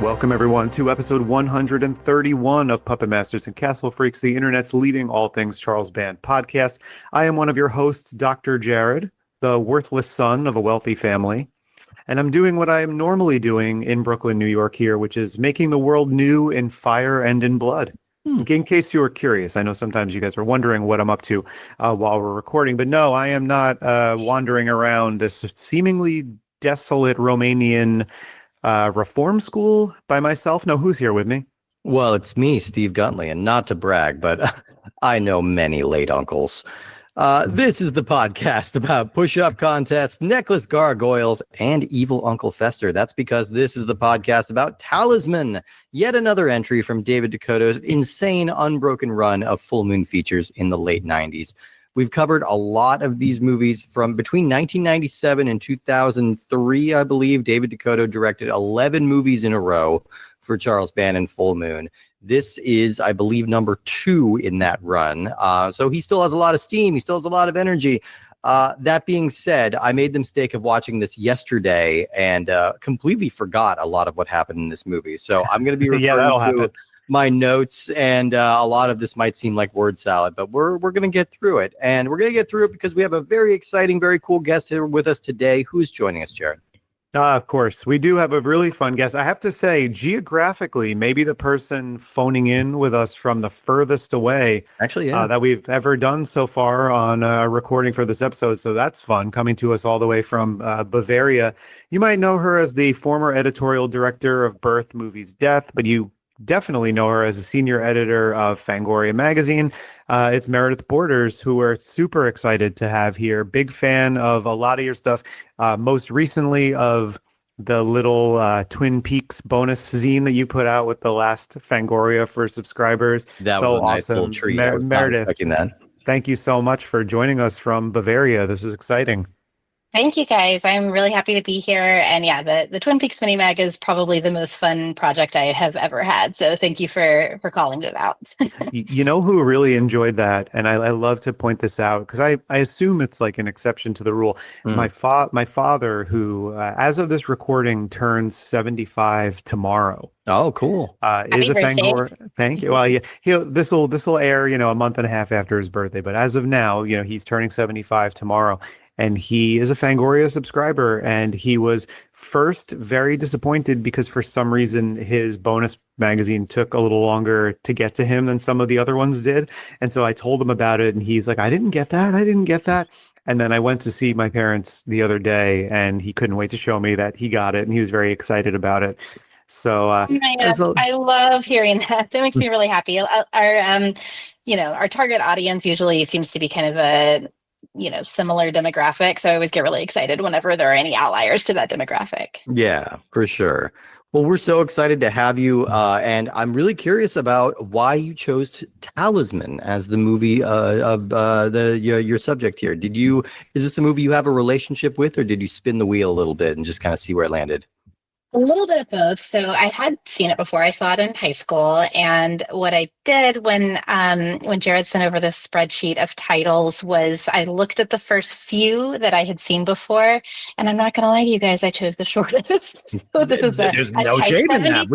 Welcome, everyone, to episode 131 of Puppet Masters and Castle Freaks, the internet's leading all things Charles Band podcast. I am one of your hosts, Dr. Jared, the worthless son of a wealthy family. And I'm doing what I am normally doing in Brooklyn, New York here, which is making the world new in fire and in blood. In case you were curious, I know sometimes you guys are wondering what I'm up to while we're recording, but no, I am not wandering around this seemingly desolate Romanian reform school by myself. No, who's here with me? Well, it's me, Steve Guntley, and not to brag, but I know many late uncles. This is the podcast about push-up contests, necklace gargoyles, and evil Uncle Fester. That's because this is the podcast about Talisman, yet another entry from David DeCoteau's insane unbroken run of full moon features in the late 90s. We've covered a lot of these movies from between 1997 and 2003, I believe. David DeCoteau directed 11 movies in a row for Charles Band and Full Moon. This is, I believe, number 2 in that run. So he still has a lot of steam. He still has a lot of energy. That being said, I made the mistake of watching this yesterday and completely forgot a lot of what happened in this movie. So I'm going to be referring to my notes, and a lot of this might seem like word salad, but we're going to get through it. And we're going to get through it because we have a very exciting, very cool guest here with us today. Who's joining us, Jared? Of course, we do have a really fun guest. I have to say, geographically, maybe the person phoning in with us from the furthest away that we've ever done so far on recording for this episode. So that's fun, coming to us all the way from Bavaria. You might know her as the former editorial director of Birth, Movies, Death, but you definitely know her as a senior editor of Fangoria magazine. It's Meredith Borders, who we're super excited to have here. Big fan of a lot of your stuff. Most recently of the little Twin Peaks bonus zine that you put out with the last Fangoria for subscribers. That was a nice little treat. Meredith, thank you so much for joining us from Bavaria. This is exciting. Thank you, guys. I'm really happy to be here. And yeah, the Twin Peaks mini mag is probably the most fun project I have ever had. So thank you for calling it out. You know who really enjoyed that? And I love to point this out because I assume it's like an exception to the rule. My father, who, as of this recording, turns 75 tomorrow. Oh, cool. Is a Fangoria. Thank you. Well, yeah, this will air, a month and a half after his birthday. But as of now, he's turning 75 tomorrow. And he is a Fangoria subscriber, and he was first very disappointed because for some reason his bonus magazine took a little longer to get to him than some of the other ones did. And so I told him about it, and he's like, I didn't get that. And then I went to see my parents the other day, and he couldn't wait to show me that he got it, and he was very excited about it. So I love hearing that. That makes me really happy. Our target audience usually seems to be kind of a similar demographic. So I always get really excited whenever there are any outliers to that demographic. Yeah, for sure. Well, we're so excited to have you. And I'm really curious about why you chose Talisman as the movie of your subject here. Is this a movie you have a relationship with, or did you spin the wheel a little bit and just kind of see where it landed? A little bit of both. So I had seen it before. I saw it in high school, and what I did when Jared sent over this spreadsheet of titles was I looked at the first few that I had seen before, and I'm not going to lie to you guys, I chose the shortest. So this is there's no shade in that.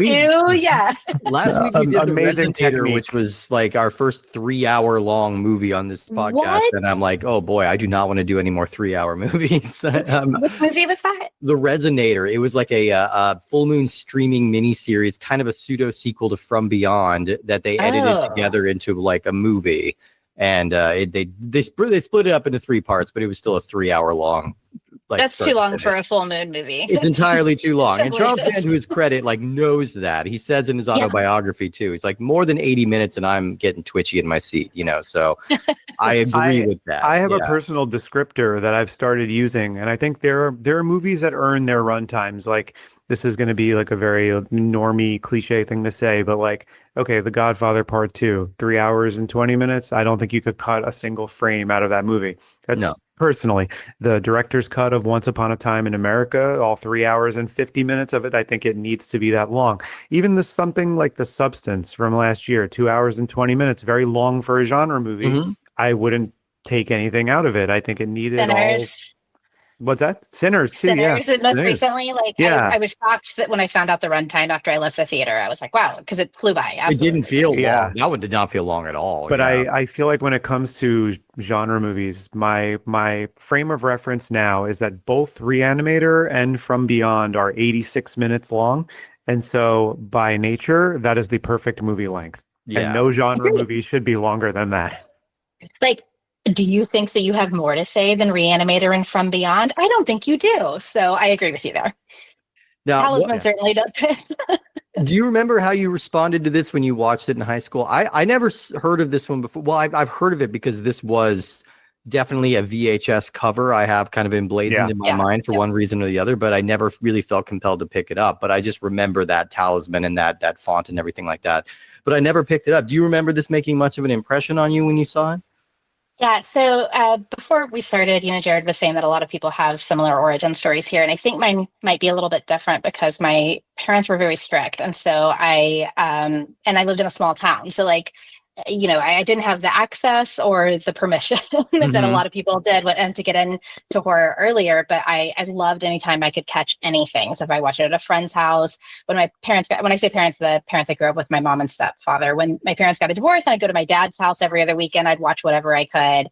Yeah. Last week we did The Resonator, which was like our first 3-hour long movie on this podcast, What? and I'm like, oh boy, I do not want to do any more 3-hour movies. Which movie was that? The Resonator. It was like a full moon streaming miniseries, kind of a pseudo sequel to From Beyond that they edited together into like a movie, and they split it up into 3 parts, but it was still a 3-hour long. That's too long for a full moon movie. It's entirely too long. And Charles Band, to his credit, knows that. He says in his autobiography too. He's like, more than 80 minutes and I'm getting twitchy in my seat, So I agree with that. I have a personal descriptor that I've started using, and I think there are movies that earn their run times. Like, this is going to be like a very normie cliche thing to say, but okay, The Godfather Part 2, 3 hours and 20 minutes. I don't think you could cut a single frame out of that movie. That's personally the director's cut of Once Upon a Time in America, all 3 hours and 50 minutes of it. I think it needs to be that long. Even something like The Substance from last year, 2 hours and 20 minutes, very long for a genre movie. I wouldn't take anything out of it. I think it needed Sinners. What's that? Sinners too. Yeah. Sinners, and most Sinners. recently, like Yeah. I was shocked that when I found out the runtime after I left the theater, I was like, wow, because it flew by. It didn't feel Yeah. long. That one did not feel long at all. But yeah. I feel like when it comes to genre movies, my frame of reference now is that both Reanimator and From Beyond are 86 minutes long. And so by nature, that is the perfect movie length. Yeah. And no genre movie should be longer than that. Like, do you think that you have more to say than Reanimator and From Beyond? I don't think you do. So I agree with you there. Now, Talisman certainly does it. do you remember how you responded to this when you watched it in high school? I never heard of this one before. Well, I've heard of it because this was definitely a VHS cover. I have kind of emblazoned in my mind for one reason or the other, but I never really felt compelled to pick it up. But I just remember that Talisman and that font and everything like that. But I never picked it up. Do you remember this making much of an impression on you when you saw it? Yeah, so before we started, Jared was saying that a lot of people have similar origin stories here. And I think mine might be a little bit different because my parents were very strict. And so I lived in a small town. So like, I didn't have the access or the permission that a lot of people did and to get into horror earlier. But I loved anytime I could catch anything. So if I watched it at a friend's house, when I say parents, the parents I grew up with, my mom and stepfather, when my parents got a divorce and I'd go to my dad's house every other weekend, I'd watch whatever I could.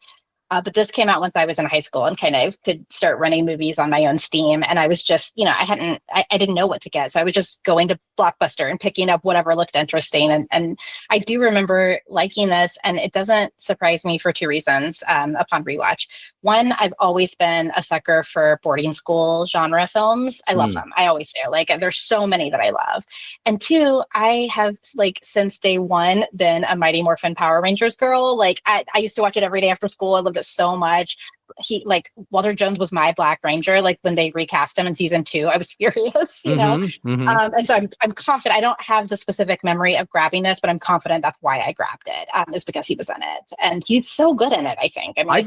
But this came out once I was in high school and kind of could start running movies on my own steam. And I was just, I didn't know what to get. So I was just going to Blockbuster and picking up whatever looked interesting. And I do remember liking this, and it doesn't surprise me for two reasons upon rewatch. One, I've always been a sucker for boarding school genre films. I love them. I always do. Like, there's so many that I love. And two, I have, like, since day one been a Mighty Morphin Power Rangers girl. Like, I used to watch it every day after school. I loved it so much. Walter Jones was my Black Ranger. Like, when they recast him in season 2, I was furious, and so I'm confident. I don't have the specific memory of grabbing this, but I'm confident that's why I grabbed it, is because he was in it, and he's so good in it. I think. I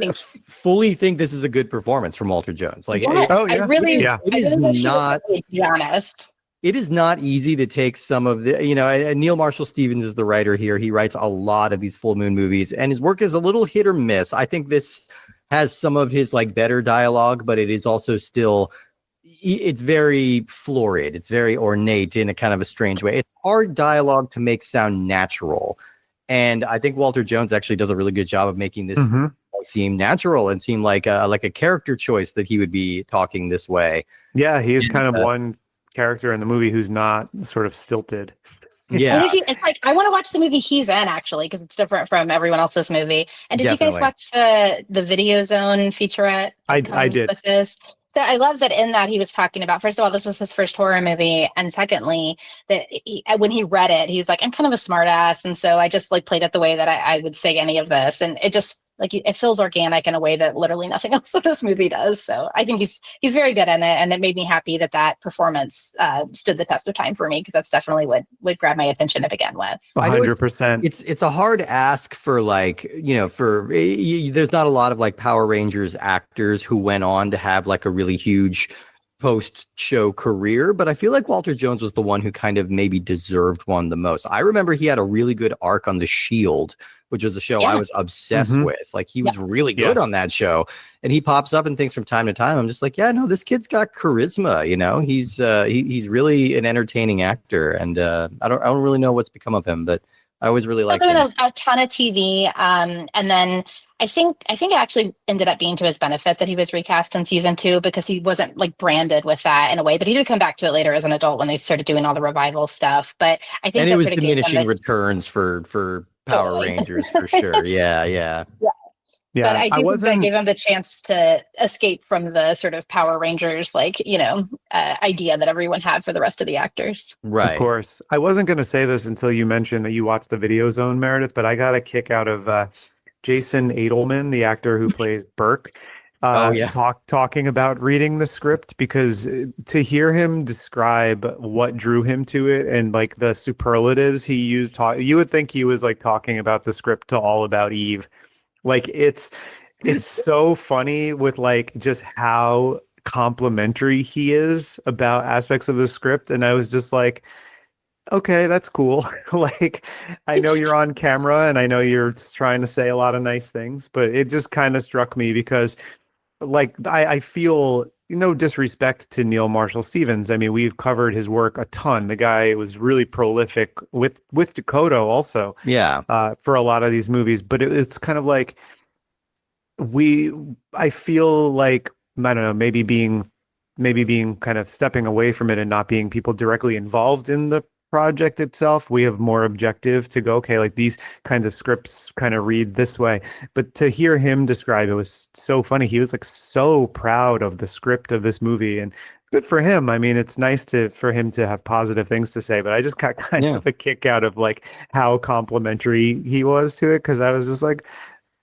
fully think this is a good performance from Walter Jones. Like, yes, I really, it is not. To be honest. It is not easy to take some of the, Neil Marshall Stevens is the writer here. He writes a lot of these full moon movies, and his work is a little hit or miss. I think this has some of his better dialogue, but it is also still, it's very florid. It's very ornate in a kind of a strange way. It's hard dialogue to make sound natural. And I think Walter Jones actually does a really good job of making this seem natural and seem like a character choice that he would be talking this way. Yeah, he is kind of one character in the movie who's not sort of stilted. Yeah, it's like I want to watch the movie he's in, actually, because it's different from everyone else's movie. And did you guys watch the Video Zone featurette? I did. With this? So I love that in that he was talking about, first of all, this was his first horror movie, and secondly, that when he read it, he's like, I'm kind of a smart ass, and so I just played it the way that I would say any of this, and it just it feels organic in a way that literally nothing else in this movie does. So I think he's very good in it, and it made me happy that performance stood the test of time for me, because that's definitely what would grab my attention to begin with. 100%. It's a hard ask for there's not a lot of Power Rangers actors who went on to have a really huge post-show career, but I feel like Walter Jones was the one who kind of maybe deserved one the most. I remember he had a really good arc on The Shield, which was a show I was obsessed with. He was really good on that show, and he pops up in things from time to time. I'm just like, yeah, no, this kid's got charisma. He's really an entertaining actor, and I don't really know what's become of him, but I always really liked him. A ton of TV, and then I think it actually ended up being to his benefit that he was recast in season 2, because he wasn't branded with that in a way. But he did come back to it later as an adult when they started doing all the revival stuff. But I think it was diminishing returns for Power Rangers for sure. Yeah. But I do think that gave him the chance to escape from the sort of Power Rangers, idea that everyone had for the rest of the actors. Right. Of course. I wasn't going to say this until you mentioned that you watched the Video Zone, Meredith, but I got a kick out of Jason Edelman, the actor who plays Burke, talking about reading the script, because to hear him describe what drew him to it and the superlatives he used, you would think he was talking about the script to All About Eve. It's so funny with just how complimentary he is about aspects of the script, and I was just like, okay, that's cool. I know you're on camera and I know you're trying to say a lot of nice things, but it just kind of struck me because like I feel no disrespect to Neil Marshall Stevens. I mean, we've covered his work a ton. The guy was really prolific with DeCoteau also. Yeah. For a lot of these movies, but it's kind of like I feel like I don't know, maybe being kind of stepping away from it and not being people directly involved in the project itself, we have more objective to go, okay, like these kinds of scripts kind of read this way. But to hear him describe it was so funny. He was like so proud of the script of this movie, and good for him. I mean, it's nice for him to have positive things to say, but I just got kind of a kick out of like how complimentary he was to it, because I was just like,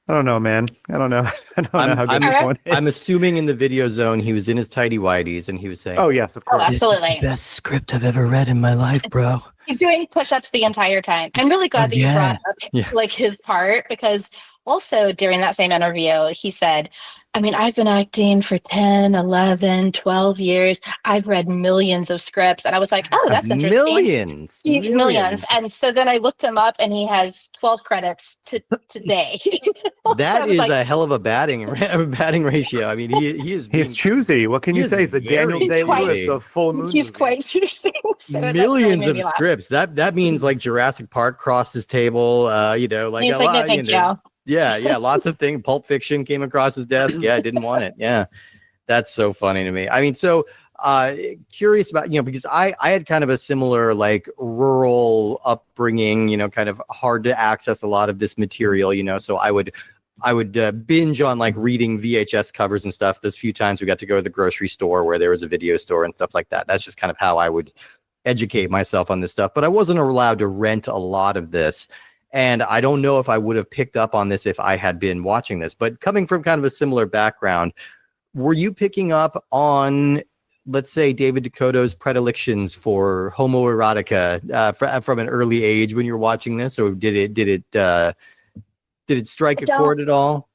I don't know, man. I don't know. I don't know how good this one is. I'm assuming in the video zone, he was in his tidy whiteys and he was saying, "Oh yes, of course, absolutely, this is the best script I've ever read in my life, bro." He's doing push-ups the entire time. I'm really glad that you brought up like his part, because also during that same interview, he said, I mean, I've been acting for 10, 11, 12 years. I've read millions of scripts. And I was like, oh, that's interesting. Millions. And so then I looked him up and he has 12 credits today. That is like, a hell of a batting ratio. I mean, he's choosy. What can you say? The Daniel Day-Lewis of full moon. He's quite choosy. So millions of scripts. That means like Jurassic Park crossed his table, like he's a like, lot, no, thank you. Yeah, lots of things. Pulp Fiction came across his desk. Yeah, I didn't want it. Yeah, that's so funny to me. I mean, so curious about, because I had kind of a similar like rural upbringing, kind of hard to access a lot of this material, so I would binge on like reading VHS covers and stuff. Those few times we got to go to the grocery store where there was a video store and stuff like that. That's just kind of how I would educate myself on this stuff. But I wasn't allowed to rent a lot of this. And I don't know if I would have picked up on this if I had been watching this. But coming from kind of a similar background, were you picking up on, let's say, David DeCoteau's predilections for homoerotica from an early age when you were watching this, or did it strike a chord at all?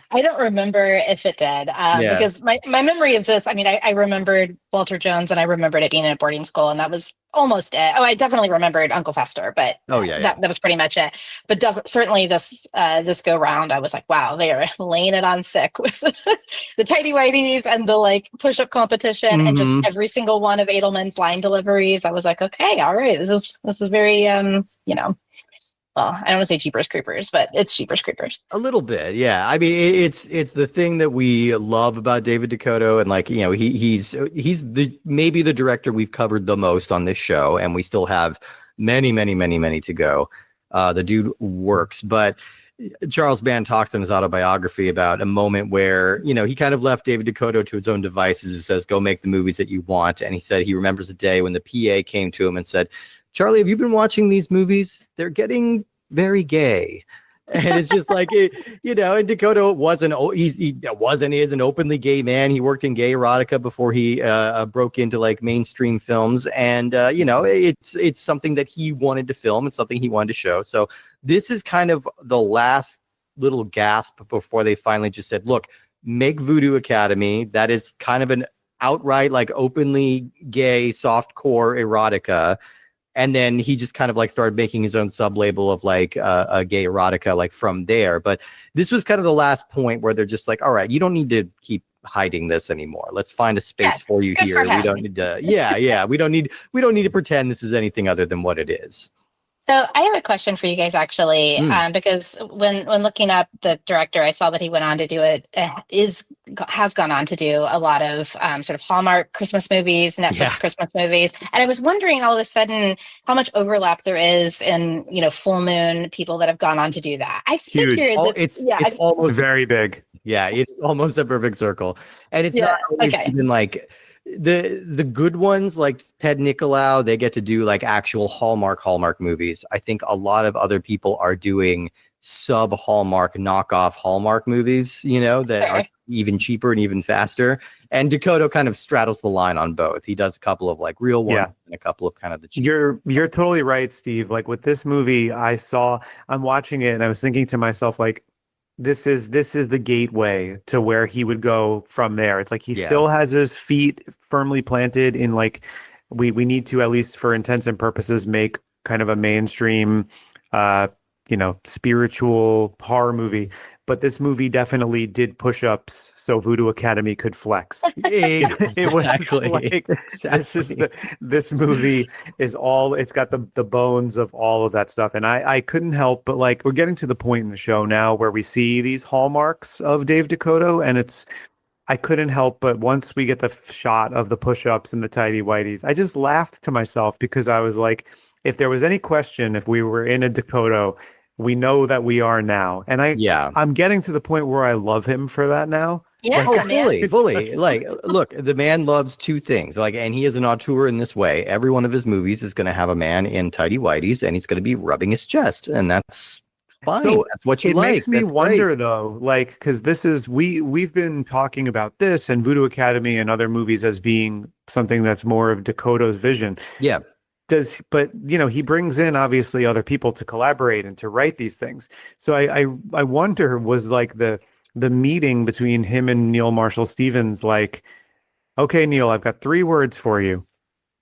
I don't remember if it did, because my memory of this, I mean, I remembered Walter Jones and I remembered it being in a boarding school, and that was almost it. Oh, I definitely remembered Uncle Fester, but that was pretty much it. But certainly this go round, I was like, wow, they are laying it on thick with the tidy whities and the like push-up competition and just every single one of Edelman's line deliveries. I was like, okay, all right, this is very well, I don't want to say Jeepers Creepers, but it's Jeepers Creepers. A little bit, yeah. I mean, it's the thing that we love about David DeCoteau, and like, he's maybe the director we've covered the most on this show, and we still have many to go. The dude works, but Charles Band talks in his autobiography about a moment where, he kind of left David DeCoteau to his own devices and says, go make the movies that you want. And he said he remembers a day when the PA came to him and said, Charlie, have you been watching these movies? They're getting very gay. And it's just like, and DeCoteau is an openly gay man. He worked in gay erotica before he broke into like mainstream films. And, it's something that he wanted to film and something he wanted to show. So this is kind of the last little gasp before they finally just said, look, make Voodoo Academy. That is kind of an outright, like openly gay, softcore erotica. And then he just kind of like started making his own sub-label of like a gay erotica, like from there. But this was kind of the last point where they're just like, all right, you don't need to keep hiding this anymore. Let's find a space for you here. We don't need to. We don't need to pretend this is anything other than what it is. So I have a question for you guys, actually, because when looking up the director, I saw that he went on to do has gone on to do a lot of sort of Hallmark Christmas movies, Netflix Christmas movies, and I was wondering all of a sudden how much overlap there is in Full Moon people that have gone on to do that. I figured it's almost very big. Yeah, it's almost a perfect circle, and it's not always even like. The good ones like Ted Nicolau, they get to do like actual Hallmark movies. I think a lot of other people are doing sub Hallmark knockoff Hallmark movies, that are even cheaper and even faster. And DeCoteau kind of straddles the line on both. He does a couple of like real ones and a couple of kind of the cheap. You're totally right, Steve. Like with this movie, I'm watching it and I was thinking to myself, like, this is the gateway to where he would go from there. It's like he still has his feet firmly planted in like we need to, at least for intents and purposes, make kind of a mainstream spiritual horror movie. but this movie definitely did push-ups so Voodoo Academy could flex. It was like, this movie is all, it's got the bones of all of that stuff. And I couldn't help but, like, we're getting to the point in the show now where we see these hallmarks of Dave DeCoteau, and I couldn't help but, once we get the shot of the push-ups and the tidy whities, I just laughed to myself, because I was like, if there was any question if we were in a DeCoteau, we know that we are now. And I'm getting to the point where I love him for that now. Yeah, fully. Like, look, the man loves two things. Like, and he is an auteur in this way. Every one of his movies is going to have a man in tidy whities, and he's going to be rubbing his chest, and that's fine. So that's what you like. It makes me wonder, though, like, because this is we've been talking about this and Voodoo Academy and other movies as being something that's more of DeCoteau's vision. Yeah. But he brings in obviously other people to collaborate and to write these things. So I wonder, was like the meeting between him and Neil Marshall Stevens like, okay, Neil, I've got 3 words for you: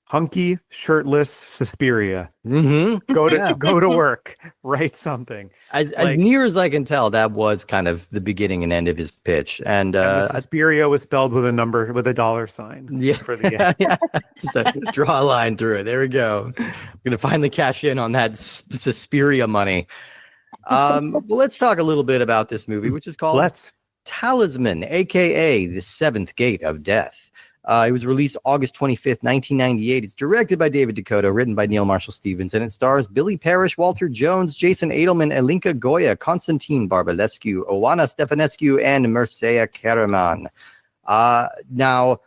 hunky, shirtless, Suspiria. Mm-hmm. Go to work, write something. As near as I can tell, that was kind of the beginning and end of his pitch. And Suspiria was spelled with a $sign. Yeah, for the yeah. Just draw a line through it. There we go. I'm gonna finally cash in on that Suspiria money. Well, let's talk a little bit about this movie, which is called Talisman, aka The Seventh Gate of Death. It was released August 25th, 1998. It's directed by David DeCoteau, written by Neil Marshall Stevens, and it stars Billy Parrish, Walter Jones, Jason Edelman, Elinka Goya, Constantine Barbalescu, Oana Stefanescu, and Mircea Karaman. Now,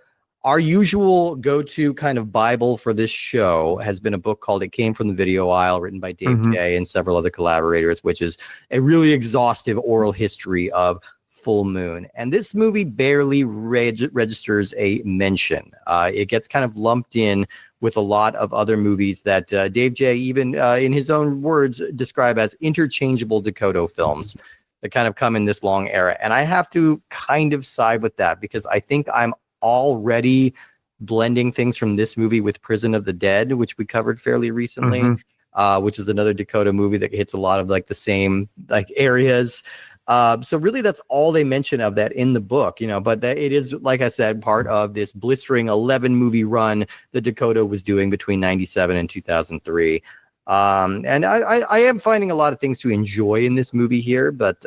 our usual go-to kind of Bible for this show has been a book called It Came from the Video Aisle, written by Dave J. and several other collaborators, which is a really exhaustive oral history of Full Moon. And this movie barely registers a mention. It gets kind of lumped in with a lot of other movies that Dave J. even in his own words describe as interchangeable DeCoteau films that kind of come in this long era. And I have to kind of side with that, because I think I'm already blending things from this movie with Prison of the Dead, which we covered fairly recently, which is another DeCoteau movie that hits a lot of like the same like areas. So really that's all they mention of that in the book, but it is, like I said, part of this blistering 11 movie run that DeCoteau was doing between 97 and 2003. And I am finding a lot of things to enjoy in this movie here, but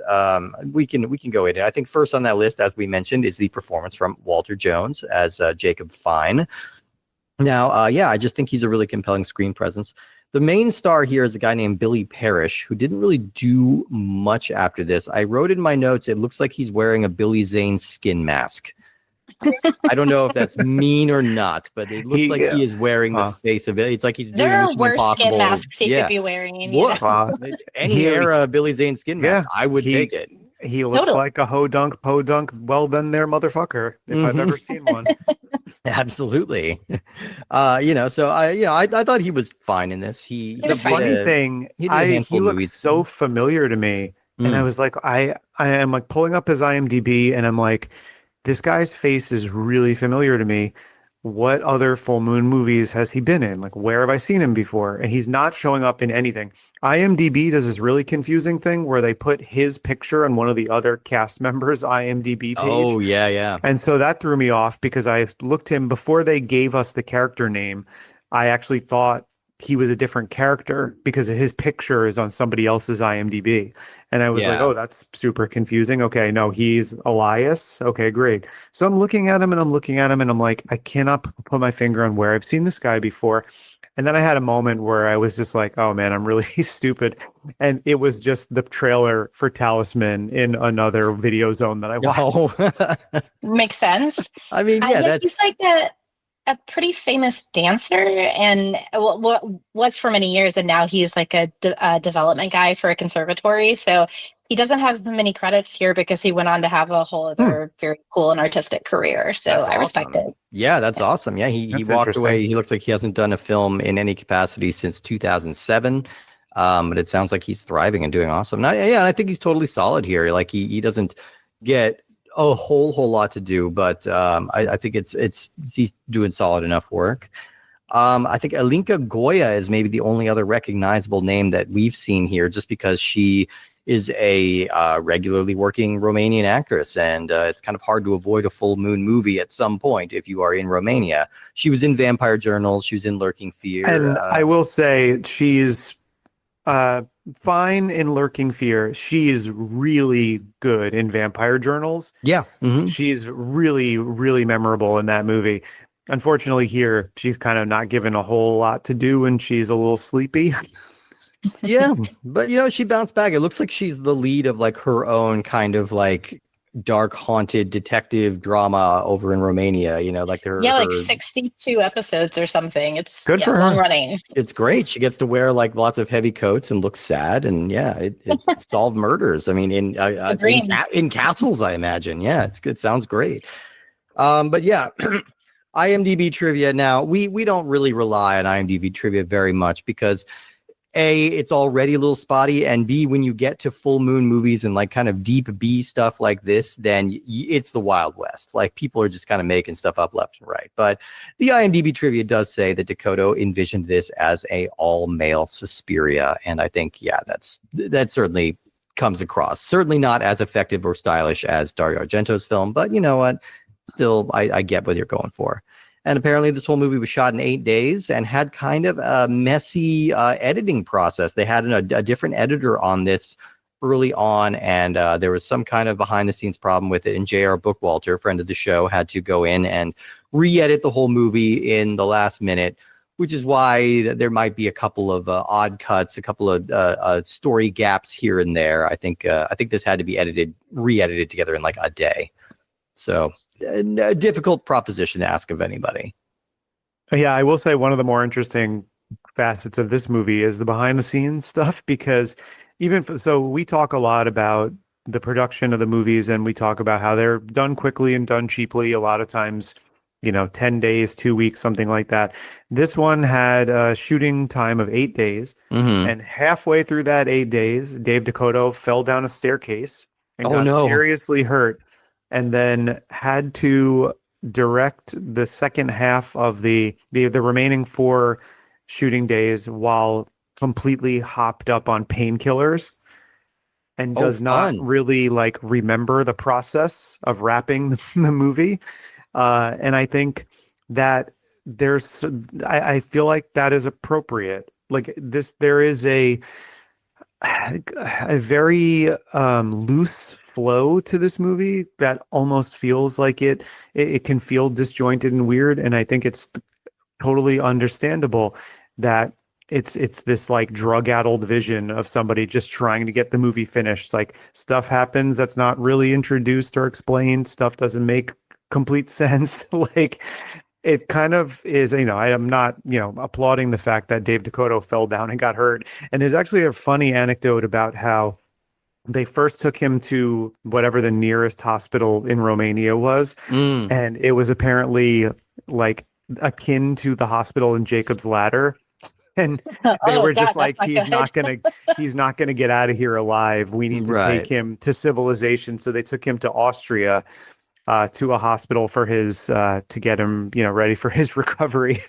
we can go into it. I think first on that list, as we mentioned, is the performance from Walter Jones as Jacob Fine. Now, I just think he's a really compelling screen presence. The main star here is a guy named Billy Parrish, who didn't really do much after this. I wrote in my notes, it looks like he's wearing a Billy Zane skin mask. I don't know if that's mean or not, but it looks like he is wearing the face of it. It's like he's doing Mission Impossible. There are worse skin masks he could be wearing. Any era of Billy Zane skin mask, I would take it. He looks like a ho-dunk, po-dunk, well done there, motherfucker, if I've ever seen one. Absolutely. So I thought he was fine in this. He looked so familiar to me. And I was like, I am like pulling up his IMDb, and I'm like, this guy's face is really familiar to me. What other Full Moon movies has he been in? Like, where have I seen him before? And he's not showing up in anything. IMDb does this really confusing thing where they put his picture on one of the other cast members' IMDb page. Oh, yeah. And so that threw me off, because I looked him before they gave us the character name. I actually thought he was a different character because his picture is on somebody else's IMDb. And I was like, oh, that's super confusing. Okay, no, he's Elias. Okay, great. So I'm looking at him and I'm like, I cannot put my finger on where I've seen this guy before. And then I had a moment where I was just like, oh man, I'm really stupid. And it was just the trailer for Talisman in another video zone that I watched. Makes sense. I mean, that's... He's like a pretty famous dancer, and was for many years, and now he's like a development guy for a conservatory. So he doesn't have many credits here because he went on to have a whole other very cool and artistic career. So I respect it. Yeah, that's awesome. Yeah, he walked away. He looks like he hasn't done a film in any capacity since 2007. But it sounds like he's thriving and doing awesome. And I think he's totally solid here. Like he doesn't get a whole lot to do, but I think he's doing solid enough work. I think Elinka Goya is maybe the only other recognizable name that we've seen here, just because she is a regularly working Romanian actress, and it's kind of hard to avoid a full moon movie at some point if you are in Romania. She was in Vampire Journals. She was in Lurking Fear. And I will say she's fine in Lurking Fear. She is really good in Vampire Journals. Yeah. Mm-hmm. She's really, really memorable in that movie. Unfortunately, here, she's kind of not given a whole lot to do and she's a little sleepy. Yeah, but she bounced back. It looks like she's the lead of like her own kind of like dark haunted detective drama over in Romania, like like 62 episodes or something. It's good for her. Long running. It's great. She gets to wear like lots of heavy coats and looks sad, and it solved murders. I mean, in castles, I imagine. Yeah, it's good. Sounds great. But yeah, IMDb trivia. Now we don't really rely on IMDb trivia very much because A, it's already a little spotty, and B, when you get to full moon movies and like kind of deep B stuff like this, then it's the Wild West. Like people are just kind of making stuff up left and right. But the IMDb trivia does say that DeCoteau envisioned this as a all-male Suspiria, and I think that certainly comes across. Certainly not as effective or stylish as Dario Argento's film, but you know what? Still, I get what you're going for. And apparently this whole movie was shot in 8 days and had kind of a messy editing process. They had a different editor on this early on, and there was some kind of behind-the-scenes problem with it. And J.R. Bookwalter, friend of the show, had to go in and re-edit the whole movie in the last minute, which is why there might be a couple of odd cuts, a couple of story gaps here and there. I think this had to be re-edited together in like a day. So a difficult proposition to ask of anybody. Yeah, I will say one of the more interesting facets of this movie is the behind the scenes stuff, because so we talk a lot about the production of the movies and we talk about how they're done quickly and done cheaply. A lot of times, 10 days, 2 weeks, something like that. This one had a shooting time of 8 days. Mm-hmm. And halfway through that 8 days, Dave DeCoteau fell down a staircase and got seriously hurt, and then had to direct the second half of the remaining 4 shooting days while completely hopped up on painkillers, and does not really like remember the process of wrapping the movie. And I think that I feel like that is appropriate. Like there is a very loose flow to this movie that almost feels like it can feel disjointed and weird, and I think it's totally understandable that it's this like drug-addled vision of somebody just trying to get the movie finished. Like stuff happens that's not really introduced or explained, stuff doesn't make complete sense. Like it kind of is, I am not, applauding the fact that Dave DeCoteau fell down and got hurt. And there's actually a funny anecdote about how they first took him to whatever the nearest hospital in Romania was. And it was apparently like akin to the hospital in Jacob's Ladder. And they were just like, he's not gonna get out of here alive. We need to take him to civilization. So they took him to Austria, to a hospital for his to get him, ready for his recovery.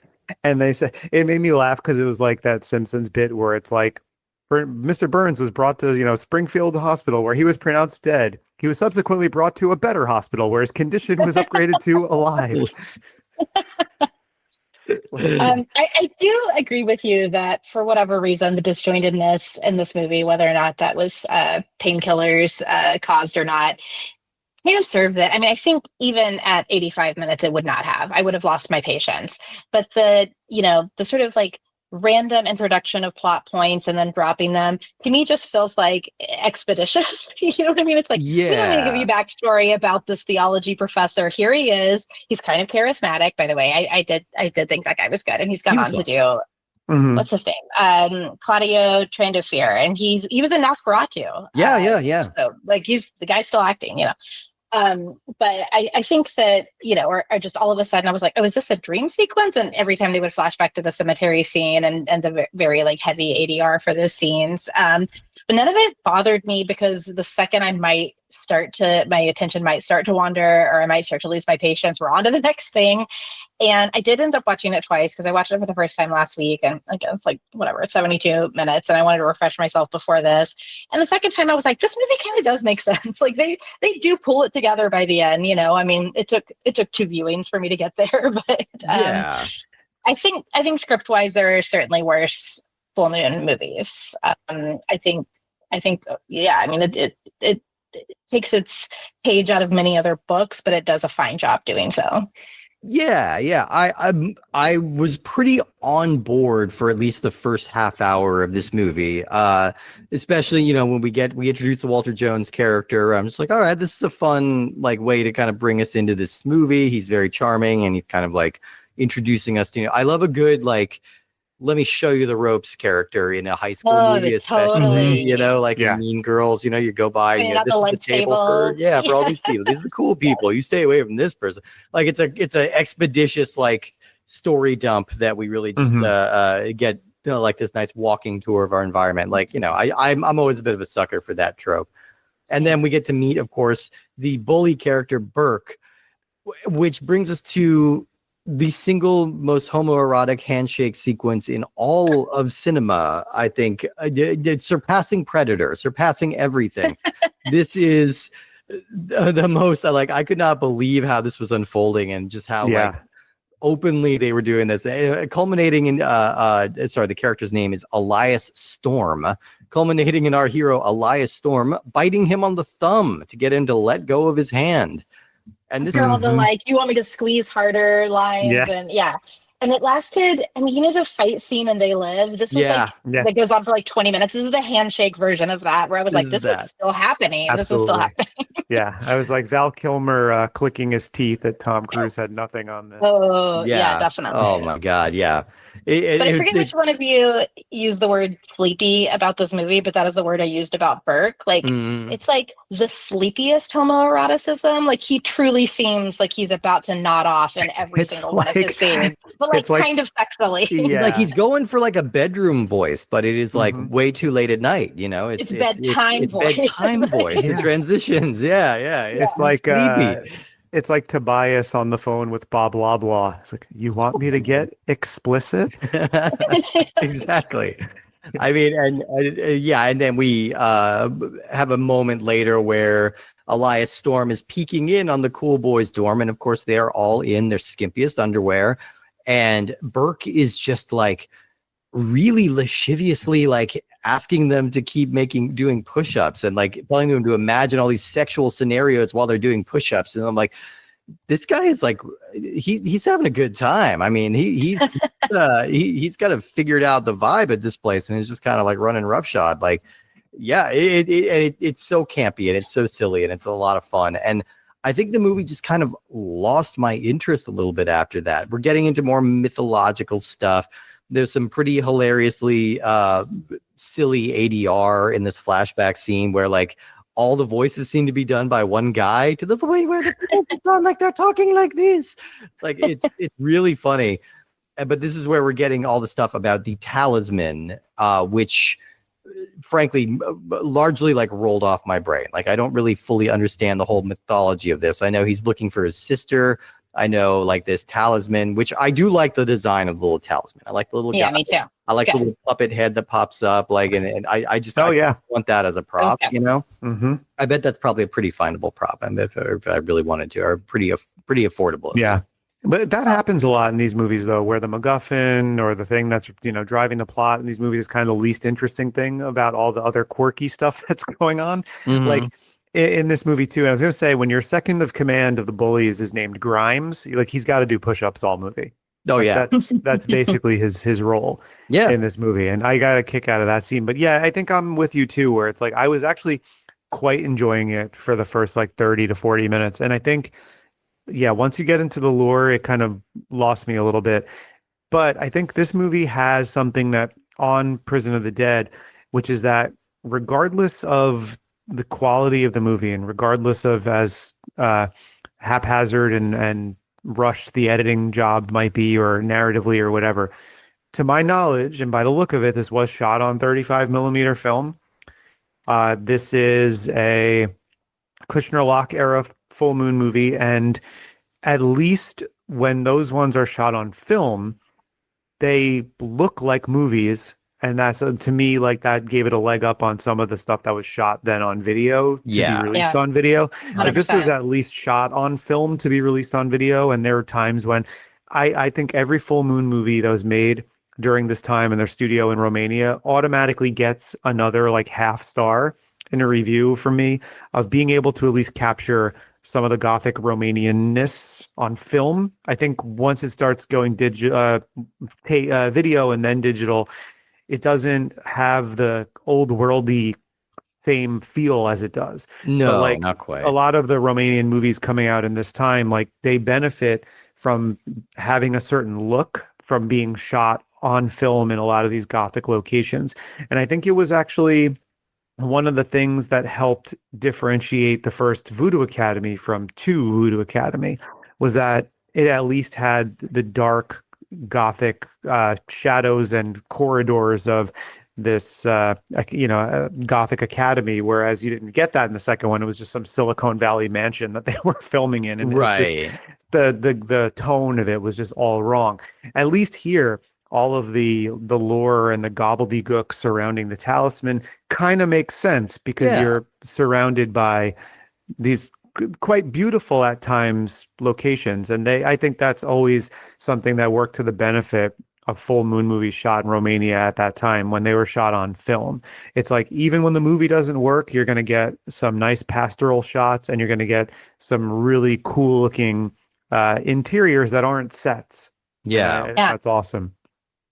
And they said, it made me laugh because it was like that Simpsons bit where it's like, Mr. Burns was brought to, Springfield Hospital, where he was pronounced dead. He was subsequently brought to a better hospital where his condition was upgraded to alive. I do agree with you that for whatever reason, the disjointedness in this movie, whether or not that was painkillers caused or not, kind of served that. I mean, I think even at 85 minutes, it would not have. I would have lost my patience. But the sort of like random introduction of plot points and then dropping them, to me just feels like expeditious. You know what I mean? It's like, we don't need to give you backstory about this theology professor. Here he is. He's kind of charismatic, by the way. I did think that guy was good, and he's gone on to do what's his name? Claudio Trandafir, and he was in Nosferatu. Yeah. So like the guy's still acting, But I think that, or just all of a sudden I was like, oh, is this a dream sequence? And every time they would flash back to the cemetery scene and the very like heavy ADR for those scenes. but none of it bothered me, because the second my attention might start to wander, or I might start to lose my patience, we're on to the next thing. And I did end up watching it twice, because I watched it for the first time last week, and again, it's like, whatever, it's 72 minutes, and I wanted to refresh myself before this. And the second time I was like, this movie kind of does make sense. Like they do pull it together by the end, you know. I mean, it took 2 viewings for me to get there, but Yeah. I think script wise, there are certainly worse full moon movies. I think, yeah, I mean, it takes its page out of many other books, but it does a fine job doing so. Yeah. I was pretty on board for at least the first half hour of this movie. Especially, you know, when we introduce the Walter Jones character, I'm just like, all right, this is a fun like way to kind of bring us into this movie. He's very charming, and he's kind of like introducing us to, you know, I love a good like, let me show you the ropes character in a high school movie, especially, totally. You know, like in Mean Girls, you know, you go by, you know, this is the table for all these people. These are the cool people. You stay away from this person. Like it's a expeditious like story dump that we really just get, you know, like this nice walking tour of our environment. Like, you know, I'm always a bit of a sucker for that trope. And then we get to meet, of course, the bully character Burke, which brings us to the single most homoerotic handshake sequence in all of cinema, I think, surpassing Predator, surpassing everything. This is the most, I could not believe how this was unfolding, and just how like openly they were doing this, culminating in the character's name is Elias Storm, culminating in our hero Elias Storm biting him on the thumb to get him to let go of his hand. And this is all the like, you want me to squeeze harder lines, and it lasted. I mean, you know, the fight scene in They Live. This was that goes on for like 20 minutes. This is the handshake version of that, where I was like, this is still happening. Absolutely. This is still happening. Yeah, I was like Val Kilmer clicking his teeth at Tom Cruise had nothing on this. Oh yeah, definitely. Oh my God, yeah. But I forget which one of you used the word sleepy about this movie, but that is the word I used about Burke. Like, it's like the sleepiest homoeroticism. Like, he truly seems like he's about to nod off in every single one of his scenes, but like kind of sexily. Yeah. Like he's going for like a bedroom voice, but it is like way too late at night. You know, it's bedtime voice. It's bedtime voice. It transitions. Yeah. It's like sleepy. It's like Tobias on the phone with Bob Loblaw. It's like, you want me to get explicit? Exactly. I mean, and then we have a moment later where Elias Storm is peeking in on the cool boys dorm, and of course they are all in their skimpiest underwear, and Burke is just like really lasciviously like asking them to keep doing push-ups, and like telling them to imagine all these sexual scenarios while they're doing push-ups. And I'm like, this guy is like, he's having a good time. I mean, he's he's kind of figured out the vibe at this place, and he's just kind of like running roughshod. Like, yeah, it's so campy, and it's so silly, and it's a lot of fun. And I think the movie just kind of lost my interest a little bit after that. We're getting into more mythological stuff. There's some pretty hilariously silly ADR in this flashback scene where like all the voices seem to be done by one guy, to the point where the people sound like they're talking like this. Like it's really funny. But this is where we're getting all the stuff about the Talisman, which frankly largely like rolled off my brain. Like I don't really fully understand the whole mythology of this. I know he's looking for his sister. I know like this talisman, which I do like the design of the little talisman. I like the little guy. Me too. I like the little puppet head that pops up, like, and I just want that as a prop, you know. I bet that's probably a pretty findable prop, and if I really wanted to, or pretty affordable. Yeah, but that happens a lot in these movies, though, where the MacGuffin or the thing that's driving the plot in these movies is kind of the least interesting thing about all the other quirky stuff that's going on, like. In this movie too, and I was going to say, when your second of command of the bullies is named Grimes, like he's got to do push-ups all movie. Oh like, yeah, that's basically his role. In this movie, and I got a kick out of that scene. But yeah, I think I'm with you too, where it's like I was actually quite enjoying it for the first like 30 to 40 minutes, and I think once you get into the lore, it kind of lost me a little bit. But I think this movie has something that on Prison of the Dead, which is that regardless of the quality of the movie, and regardless of as haphazard and rushed the editing job might be, or narratively or whatever, to my knowledge and by the look of it, this was shot on 35 millimeter film. This is a Kushner-Locke era full moon movie, and at least when those ones are shot on film, they look like movies. And that's to me, like, that gave it a leg up on some of the stuff that was shot then on video to be released on video. 100%. Like, this was at least shot on film to be released on video. And there were times when I think every full moon movie that was made during this time in their studio in Romania automatically gets another like half star in a review from me of being able to at least capture some of the Gothic Romanian-ness on film. I think once it starts going video and then digital, it doesn't have the old worldy same feel as it does. No, but like, not quite. A lot of the Romanian movies coming out in this time, like, they benefit from having a certain look from being shot on film in a lot of these Gothic locations. And I think it was actually one of the things that helped differentiate the first Voodoo Academy from 2 Voodoo Academy was that it at least had the dark Gothic shadows and corridors of this Gothic Academy, whereas you didn't get that in the second one. It was just some Silicon Valley mansion that they were filming in, and it was just, the tone of it was just all wrong. At least here, all of the lore and the gobbledygook surrounding the Talisman kind of makes sense because you're surrounded by these quite beautiful at times locations, and I think that's always something that worked to the benefit of full moon movies shot in Romania at that time when they were shot on film. It's like, even when the movie doesn't work, you're going to get some nice pastoral shots, and you're going to get some really cool looking interiors that aren't sets. That's awesome.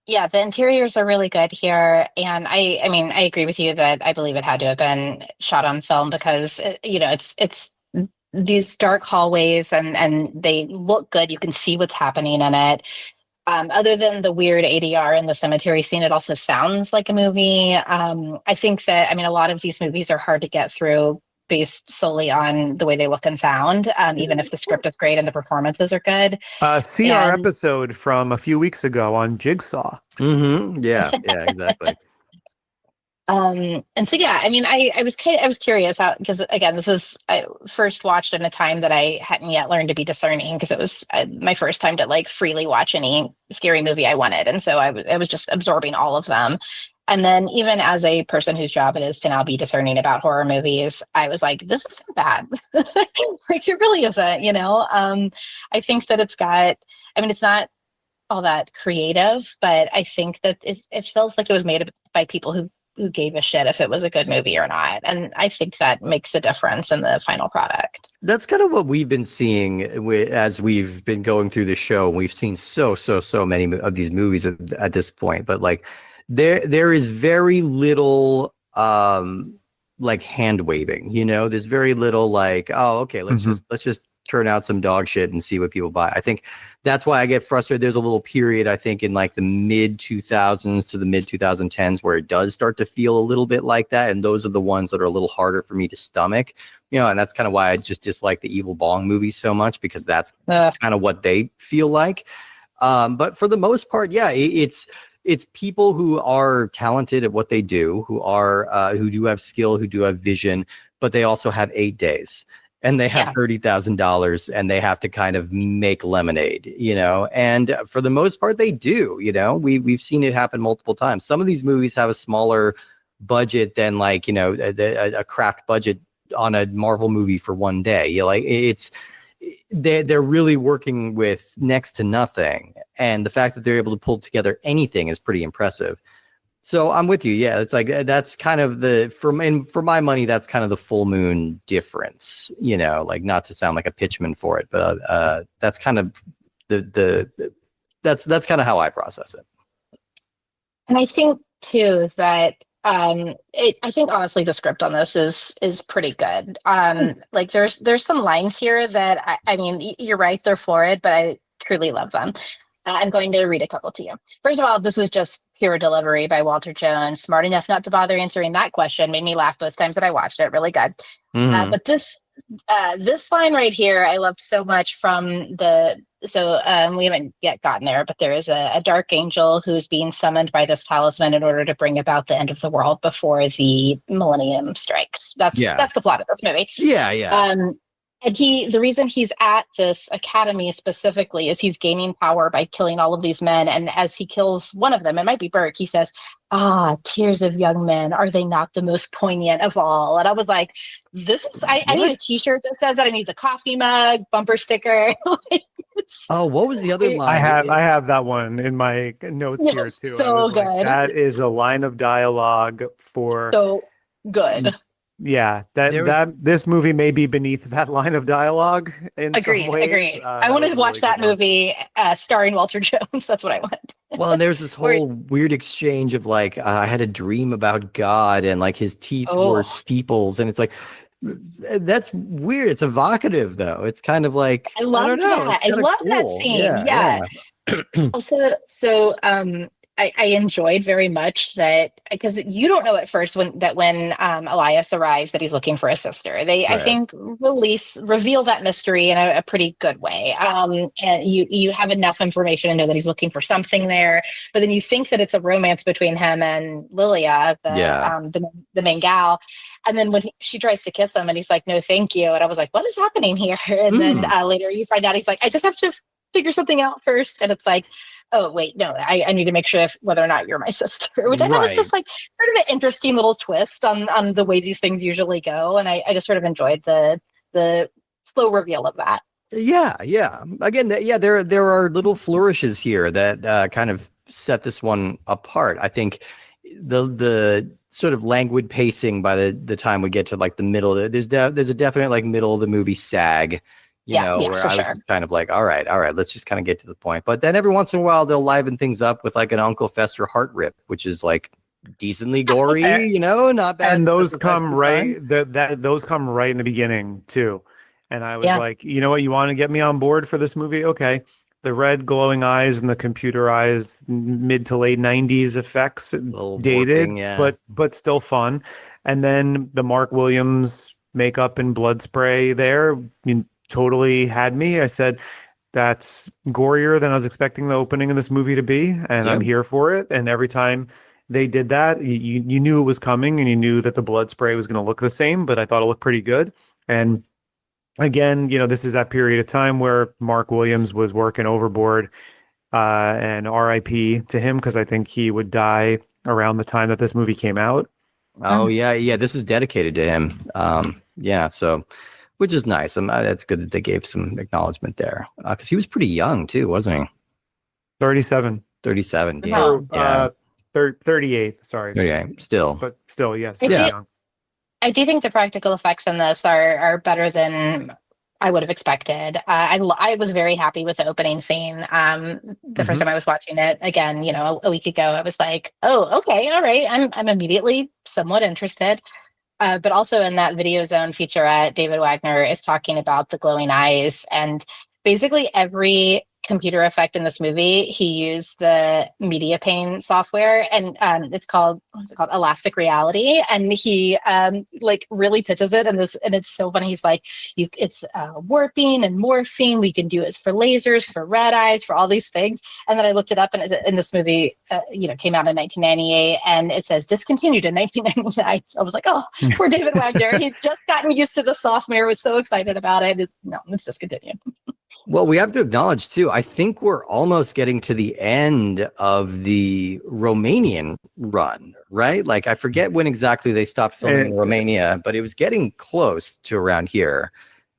Yeah, the interiors are really good here, and I mean, I agree with you that I believe it had to have been shot on film because it's these dark hallways and they look good. You can see what's happening in it. Other than the weird ADR in the cemetery scene, it also sounds like a movie. I think that, a lot of these movies are hard to get through based solely on the way they look and sound, even if the script is great and the performances are good. See our episode from a few weeks ago on Jigsaw. Mm-hmm. Yeah, exactly. And so, I was curious how, because again, I first watched in a time that I hadn't yet learned to be discerning, because it was my first time to like freely watch any scary movie I wanted. And so I was just absorbing all of them. And then even as a person whose job it is to now be discerning about horror movies, I was like, this isn't bad. Like, it really isn't, I think that it's not all that creative, but I think that it feels like it was made by people who gave a shit if it was a good movie or not. And I think that makes a difference in the final product. That's kind of what we've been seeing as we've been going through the show. We've seen so many of these movies at this point, but like there is very little like hand waving, there's very little like, oh, okay, let's just turn out some dog shit and see what people buy. I think that's why I get frustrated. There's a little period, I think, in like the mid 2000s to the mid 2010s where it does start to feel a little bit like that. And those are the ones that are a little harder for me to stomach, and that's kind of why I just dislike the Evil Bong movies so much, because that's kind of what they feel like. But for the most part, it's people who are talented at what they do, who do have skill, who do have vision, but they also have 8 days. And they have $30,000 and they have to kind of make lemonade, and for the most part they do, we've seen it happen multiple times. Some of these movies have a smaller budget than like, a craft budget on a Marvel movie for one day. They're really working with next to nothing. And the fact that they're able to pull together anything is pretty impressive. So I'm with you. Yeah, it's like that's kind of for my money, that's kind of the full moon difference. Like, not to sound like a pitchman for it, but that's kind of that's kind of how I process it. And I think too that I think honestly the script on this is pretty good. Like there's some lines here that I mean, you're right, they're florid, but I truly love them. I'm going to read a couple to you. First of all, this was just pure delivery by Walter Jones. Smart enough not to bother answering that question. Made me laugh both times that I watched it. Really good. But this This line right here, I loved so much from we haven't yet gotten there, but there is a dark angel who's being summoned by this talisman in order to bring about the end of the world before the millennium strikes. That's the plot of this movie. Yeah. And the reason he's at this academy specifically is he's gaining power by killing all of these men. And as he kills one of them, it might be Burke, he says, tears of young men, are they not the most poignant of all? And I was like, I need a t-shirt that says that. I need the coffee mug, bumper sticker. What was the other line? I have that one in my notes here too. So good. Like, that is a line of dialogue for so good. Yeah, this movie may be beneath that line of dialogue in some ways. Agreed. I want to watch that movie starring Walter Jones. That's what I want. Well, and there's this whole weird exchange of like, I had a dream about God and like his teeth were steeples. And it's like, that's weird. It's evocative though. It's kind of like, I love that. I love that scene. Yeah. Also, I enjoyed very much that, because you don't know at first when Elias arrives that he's looking for a sister. I think reveal that mystery in a pretty good way. And you have enough information to know that he's looking for something there, but then you think that it's a romance between him and Lilia, the main gal. And then when she tries to kiss him and he's like, no, thank you. And I was like, what is happening here? And then later you find out he's like, I just have to figure something out first. And it's like, oh wait, no, I need to make sure whether or not you're my sister, which I thought was just like sort of an interesting little twist on the way these things usually go. And I just sort of enjoyed the slow reveal of that. Yeah. Again, there are little flourishes here that kind of set this one apart. I think the sort of languid pacing by the time we get to like the middle, there's a definite like middle of the movie sag. Where I was kind of like, all right, let's just kind of get to the point. But then every once in a while, they'll liven things up with like an Uncle Fester heart rip, which is like decently gory, not bad. And those come right, those come right in the beginning too. And I was like, you know what, you want to get me on board for this movie? Okay. The red glowing eyes and the computerized mid to late 90s effects, dated, warping, but still fun. And then the Mark Williams makeup and blood spray there, totally had me. I said, that's gorier than I was expecting the opening of this movie to be, and I'm here for it. And every time they did that, you knew it was coming, and you knew that the blood spray was going to look the same, but I thought it looked pretty good. And again, this is that period of time where Mark Williams was working overboard, and RIP to him, because I think he would die around the time that this movie came out. Oh, yeah. This is dedicated to him. So... which is nice. That's good that they gave some acknowledgement there, because he was pretty young too, wasn't he? 37. 37. 38. Sorry. 38. Still. But still, yes. Young. I do think the practical effects in this are better than I would have expected. I was very happy with the opening scene. The first time I was watching it again, a week ago, I was like, oh, okay, all right. I'm immediately somewhat interested. But also in that Video Zone featurette, David Wagner is talking about the glowing eyes, and basically every computer effect in this movie, he used the Media Paint software, and it's called Elastic Reality, and he really pitches it, and it's so funny. He's like, it's warping and morphing. We can do it for lasers, for red eyes, for all these things. And then I looked it up, and in this movie, came out in 1998, and it says discontinued in 1999. So I was like, oh, poor David Wagner. He'd just gotten used to the software, was so excited about it. It's discontinued. Well, we have to acknowledge, too, I think we're almost getting to the end of the Romanian run, right? Like, I forget when exactly they stopped filming in Romania, but it was getting close to around here.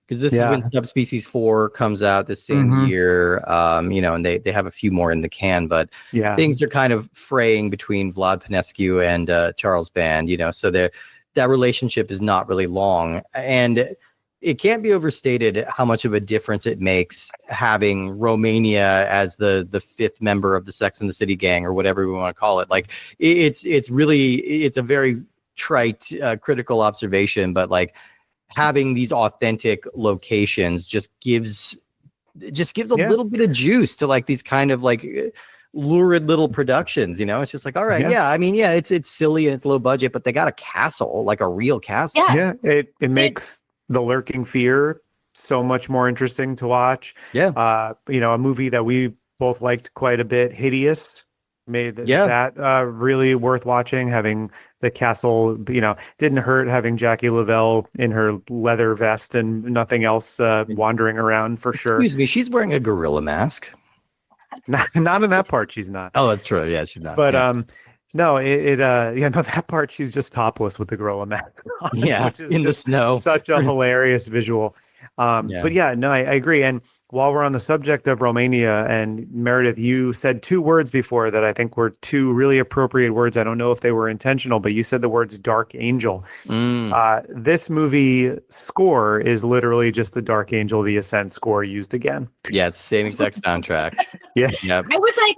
Because this is when Subspecies 4 comes out the same year, and they have a few more in the can, but things are kind of fraying between Vlad Penescu and Charles Band, so that relationship is not really long. And it can't be overstated how much of a difference it makes having Romania as the fifth member of the Sex and the City gang, or whatever we want to call it. Like it's a very trite, critical observation, but like having these authentic locations just gives a little bit of juice to like these kind of like lurid little productions. It's just like, all right, it's silly and it's low budget, but they got a castle, like a real castle. It makes The Lurking Fear, so much more interesting to watch. Yeah. A movie that we both liked quite a bit, Hideous, made that really worth watching. Having the castle, didn't hurt having Jackie Lavelle in her leather vest and nothing else wandering around for sure. Excuse me, she's wearing a gorilla mask. Not in that part, she's not. Oh, that's true. Yeah, she's not. But no, that part she's just topless with the gorilla mask on, which is in the snow. Such a hilarious visual. But yeah, no, I agree. And while we're on the subject of Romania, and Meredith, you said two words before that I think were two really appropriate words. I don't know if they were intentional, but you said the words Dark Angel. This movie score is literally just the Dark Angel, the Ascent score used again. Yeah, it's the same exact soundtrack. Yeah. I was like,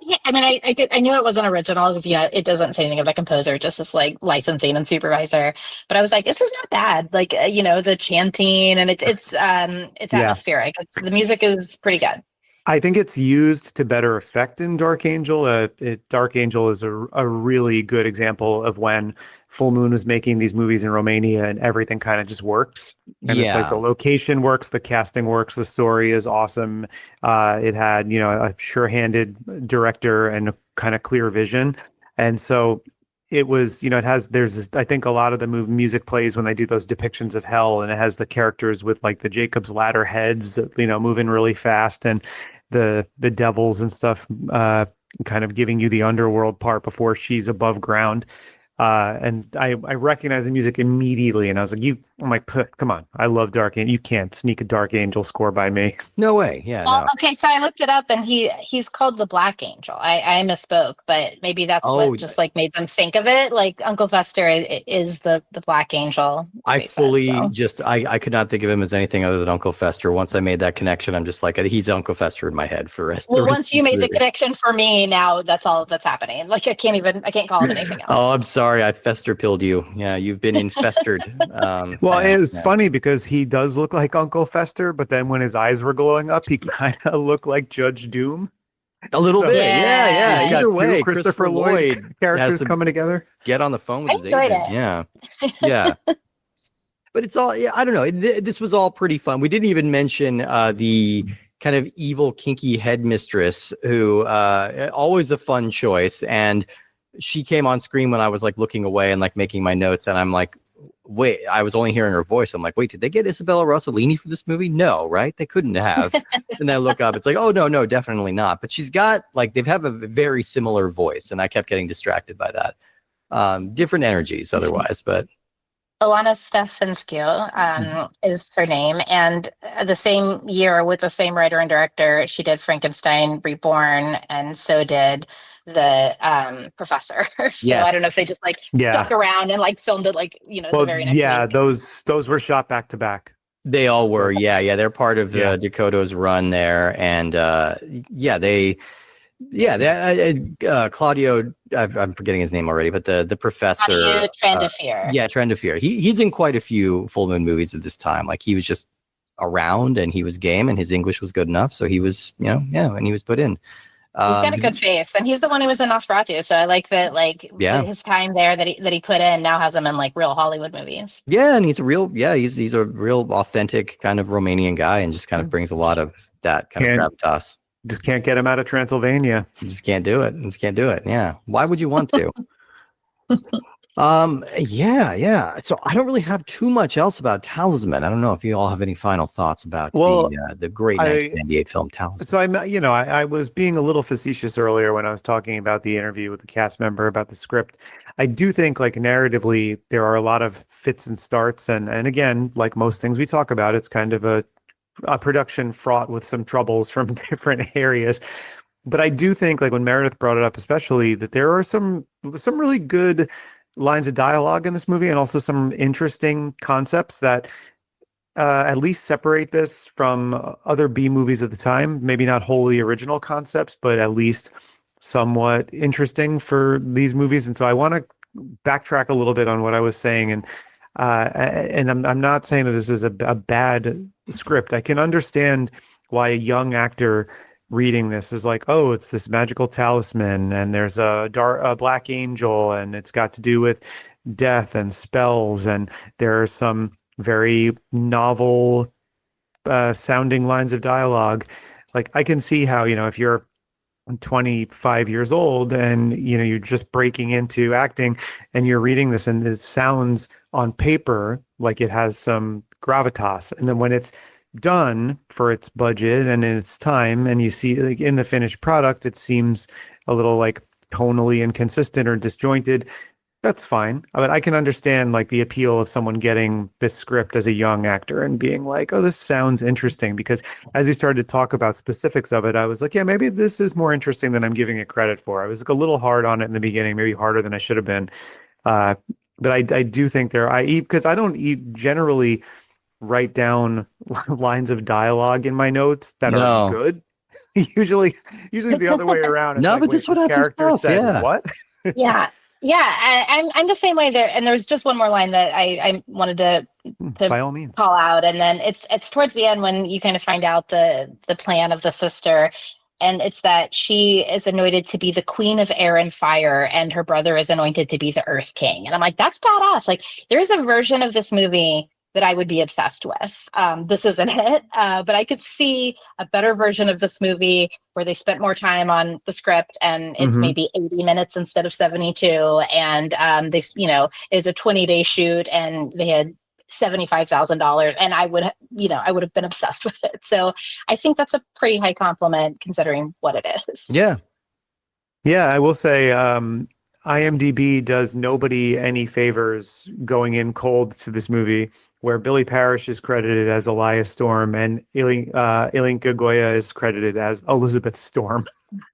I knew it wasn't original because, it doesn't say anything of the composer, just this like licensing and supervisor. But I was like, this is not bad. Like, the chanting and it's atmospheric. The music is pretty good. I think it's used to better effect in Dark Angel. Dark Angel is a really good example of when Full Moon was making these movies in Romania and everything kind of just works. And it's like the location works, the casting works, the story is awesome. It had, a sure-handed director and a kind of clear vision. And so it was, I think a lot of the music plays when they do those depictions of hell, and it has the characters with like the Jacob's Ladder heads, moving really fast, and the devils and stuff, kind of giving you the underworld part before she's above ground. And I recognized the music immediately, and I was like, come on, I love Dark Angel. You can't sneak a Dark Angel score by me. No way. Yeah. Well, okay, so I looked it up, and he's called the Black Angel. I misspoke, but maybe that's what just like made them think of it. Like Uncle Fester is the Black Angel. I could not think of him as anything other than Uncle Fester. Once I made that connection, I'm just like, he's Uncle Fester in my head for the rest. Well, once you made the connection for me, now that's all that's happening. Like I can't call him anything else. Oh, I'm sorry. I Fester pilled you. Yeah, you've been infestered. Well, it's funny because he does look like Uncle Fester, but then when his eyes were glowing up, he kind of looked like Judge Doom. A little bit. Yeah. Either way, Christopher Lloyd characters coming together. Get on the phone with his agent. Yeah. But it's all, I don't know. This was all pretty fun. We didn't even mention the kind of evil, kinky headmistress who always a fun choice. And she came on screen when I was like looking away and like making my notes, and I'm like, wait, I was only hearing her voice. I'm like, wait, did they get Isabella Rossellini for this movie? No, right? They couldn't have. And then I look up, it's like, oh, no, definitely not. But she's got like, they have a very similar voice, and I kept getting distracted by that. Different energies otherwise, but. Alana Stefanscu is her name, and the same year with the same writer and director, she did Frankenstein Reborn, and so did the Professor. So I don't know if they just like stuck around and like filmed it like the very next week. Those were shot back to back. They all were, they're part of DeCoteau's run there, and Claudio, I'm forgetting his name already, but the professor, Claudio Trandafir. Trandafir. He's in quite a few Full Moon movies at this time. Like he was just around, and he was game, and his English was good enough, so he was, and he was put in. He's got a good face, and he's the one who was in Nosferatu. So I like that, his time there that he put in now has him in like real Hollywood movies. Yeah, and he's a real authentic kind of Romanian guy, and just kind of brings a lot of that kind of gravitas. Just can't get him out of Transylvania. You just can't do it. Yeah. Why would you want to? So I don't really have too much else about Talisman. I don't know if you all have any final thoughts about the great 1998 film Talisman. So I was being a little facetious earlier when I was talking about the interview with the cast member about the script. I do think like narratively there are a lot of fits and starts, and again, like most things we talk about, it's kind of a production fraught with some troubles from different areas. But I do think, like when Meredith brought it up, especially, that there are some really good lines of dialogue in this movie, and also some interesting concepts that at least separate this from other B movies at the time. Maybe not wholly original concepts, but at least somewhat interesting for these movies. And so I want to backtrack a little bit on what I was saying, and I'm not saying that this is a bad script. I can understand why a young actor reading this is like, oh, it's this magical talisman, and there's a black angel, and it's got to do with death and spells, and there are some very novel sounding lines of dialogue. Like I can see how, if you're 25 years old and you're just breaking into acting and you're reading this and it sounds on paper like it has some gravitas, and then when it's done for its budget and in its time and you see like in the finished product it seems a little like tonally inconsistent or disjointed, that's fine. But I can understand like the appeal of someone getting this script as a young actor and being like, oh, this sounds interesting. Because as we started to talk about specifics of it, I was like, yeah, maybe this is more interesting than I'm giving it credit for. I was like a little hard on it in the beginning, maybe harder than I should have been. But I do think because I don't generally write down lines of dialogue in my notes that are good. usually the other way around. It's no, like, but this one had some stuff. Said, what? Yeah. Yeah, I'm the same way there. And there's just one more line that I wanted to by all means call out, and then it's towards the end when you kind of find out the plan of the sister, and it's that she is anointed to be the queen of air and fire, and her brother is anointed to be the Earth King. And I'm like, that's badass. Like, there is a version of this movie that I would be obsessed with. This isn't it, but I could see a better version of this movie where they spent more time on the script and it's maybe 80 minutes instead of 72. And it's a 20-day shoot and they had $75,000 and I would have been obsessed with it. So I think that's a pretty high compliment considering what it is. Yeah. Yeah, I will say, IMDb does nobody any favors going in cold to this movie, where Billy Parrish is credited as Elias Storm and Ilinka Goya is credited as Elizabeth Storm.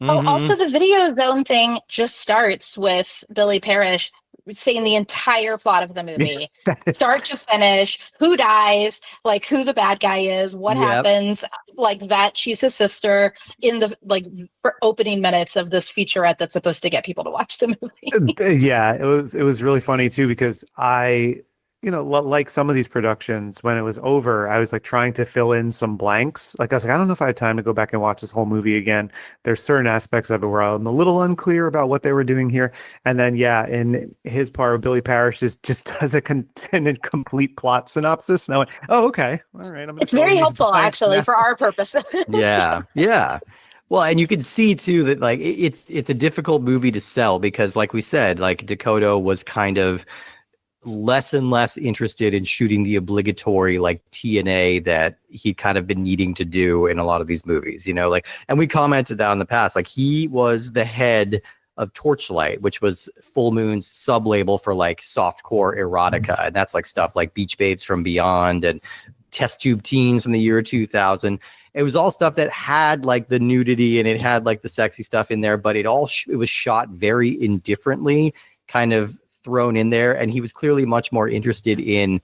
Oh, also the Video Zone thing just starts with Billy Parrish saying the entire plot of the movie, start to finish, who dies, like who the bad guy is, what happens, like that she's his sister in the for opening minutes of this featurette that's supposed to get people to watch the movie. Yeah, it was really funny too, because I like some of these productions, when it was over, I was like trying to fill in some blanks. Like I was like, I don't know if I had time to go back and watch this whole movie again. There's certain aspects of it where I'm a little unclear about what they were doing here. And then, in his part, Billy Parrish just does a complete plot synopsis. And I went, oh, okay. All right. It's very helpful, actually, for our purposes. Yeah. Yeah. Well, and you can see too that like it's a difficult movie to sell because, like we said, like DeCoteau was kind of less and less interested in shooting the obligatory like TNA that he'd kind of been needing to do in a lot of these movies, and we commented that in the past, like he was the head of Torchlight, which was Full Moon's sub-label for like softcore erotica. And that's like stuff like Beach Babes from Beyond and Test Tube Teens from the year 2000. It was all stuff that had like the nudity and it had like the sexy stuff in there, but it was shot very indifferently, kind of thrown in there, and he was clearly much more interested in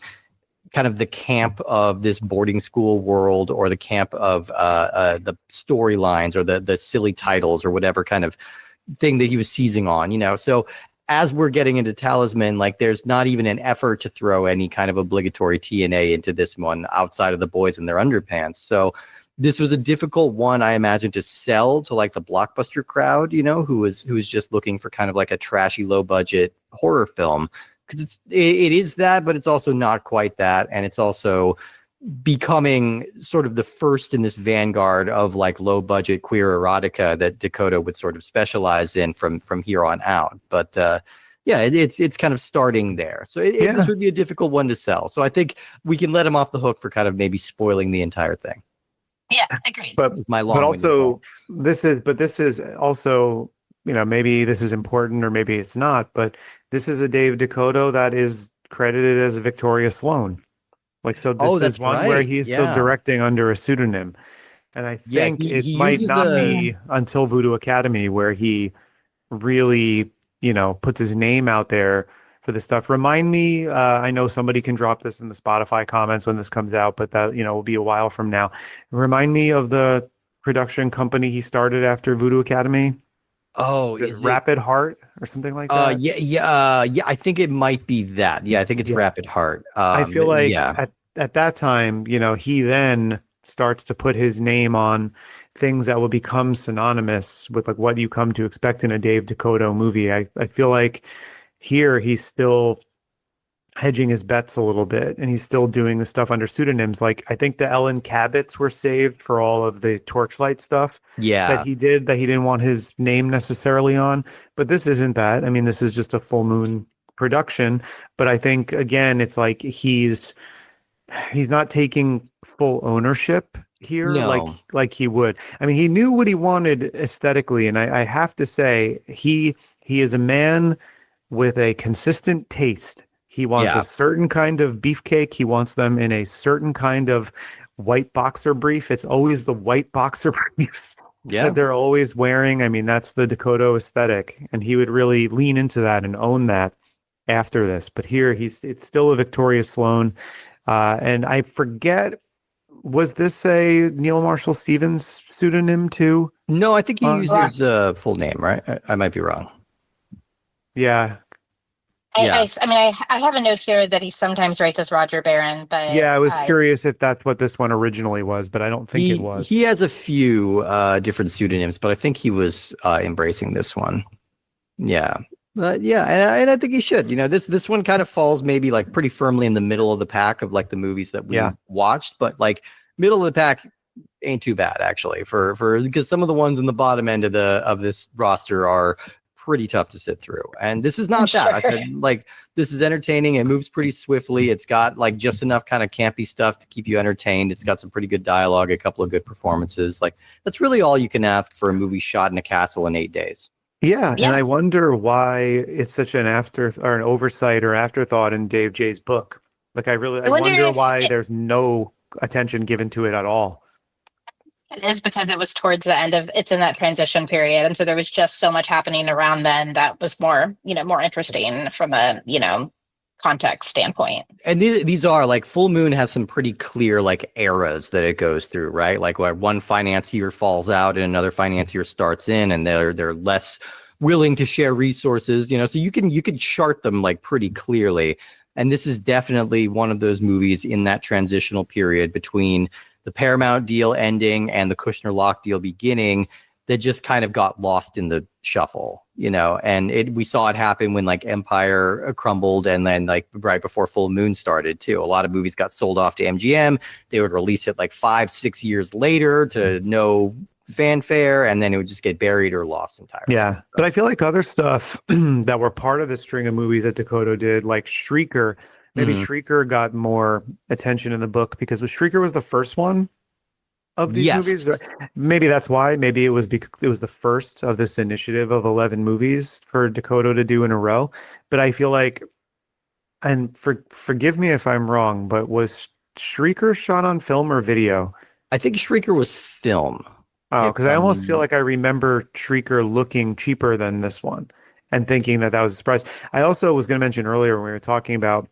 kind of the camp of this boarding school world, or the camp of the storylines, or the silly titles, or whatever kind of thing that he was seizing on, So as we're getting into Talisman, like there's not even an effort to throw any kind of obligatory TNA into this one outside of the boys in their underpants. So this was a difficult one, I imagine, to sell to like the blockbuster crowd, who was just looking for kind of like a trashy, low budget horror film, because it is that, but it's also not quite that, and it's also becoming sort of the first in this vanguard of like low budget queer erotica that DeCoteau would sort of specialize in from here on out. But it's kind of starting there. So this would be a difficult one to sell. So I think we can let him off the hook for kind of maybe spoiling the entire thing. Yeah, agreed. But this is also, maybe this is important or maybe it's not, but this is a Dave DeCoteau that is credited as Victoria Sloan. Like, so this is one where he's still directing under a pseudonym. And I think it might not be until Voodoo Academy where he really, puts his name out there for this stuff. Remind me, I know somebody can drop this in the Spotify comments when this comes out, but that, will be a while from now. Remind me of the production company he started after Voodoo Academy. Oh, is it Rapid Heart or something like that? Yeah. I think it might be that. Yeah, I think it's Rapid Heart. I feel like at that time, he then starts to put his name on things that will become synonymous with like what you come to expect in a Dave DeCoteau movie. I feel like here he's still hedging his bets a little bit, and he's still doing the stuff under pseudonyms. Like I think the Ellen Cabots were saved for all of the Torchlight stuff that Yeah. he did that he didn't want his name necessarily on. But this isn't that. I mean, this is just a full moon production. But I think again, it's like he's not taking full ownership here No. like he would. I mean, he knew what he wanted aesthetically, and I have to say he is a man with a consistent taste. He wants Yeah. a certain kind of beefcake. He wants them in a certain kind of white boxer brief. It's always the white boxer briefs Yeah. that they're always wearing. I mean, that's the DeCoteau aesthetic, and he would really lean into that and own that after this. But here, it's still a Victoria Sloan, and I forget. Was this a Neil Marshall Stevens pseudonym too? No, I think he Uh, uses full name, right? I might be wrong. Yeah, Yeah. I mean, I have a note here that he sometimes writes as Roger Barron, but yeah. I was curious if that's what this one originally was, but I don't think it was. He has a few different pseudonyms, but I think he was embracing this one. Yeah. But yeah, and I think he should. You know, this one kind of falls maybe like pretty firmly in the middle of the pack of like the movies that we watched, but like middle of the pack ain't too bad actually for because some of the ones in the bottom end of this roster are pretty tough to sit through. And this is not that. I said, like, this is entertaining. It moves pretty swiftly. It's got like just enough kind of campy stuff to keep you entertained. It's got some pretty good dialogue, a couple of good performances. Like that's really all you can ask for a movie shot in a castle in 8 days. Yeah, and I wonder why it's such an an oversight or afterthought in Dave J's book. Like I wonder why there's no attention given to it at all. It is because it was towards the end of it's in that transition period, and so there was just so much happening around then that was more interesting from a context standpoint. And these are like Full Moon has some pretty clear like eras that it goes through, right? Like where one financier falls out and another financier starts in, and they're less willing to share resources, so you can chart them like pretty clearly. And this is definitely one of those movies in that transitional period between the Paramount deal ending and the Kushner-Locke deal beginning that just kind of got lost in the shuffle, and we saw it happen when like Empire crumbled, and then like right before Full Moon started too. A lot of movies got sold off to MGM. They would release it like 5-6 years later to no fanfare, and then it would just get buried or lost entirely. Yeah, but I feel like other stuff that were part of the string of movies that DeCoteau did, like Shrieker, maybe Shrieker got more attention in the book because Shrieker was the first one of these movies. Maybe that's why. Maybe it was because it was the first of this initiative of 11 movies for DeCoteau to do in a row. But I feel like, and forgive me if I'm wrong, but was Shrieker shot on film or video? I think Shrieker was film. Oh, because I almost feel like I remember Shrieker looking cheaper than this one and thinking that was a surprise. I also was going to mention earlier when we were talking about,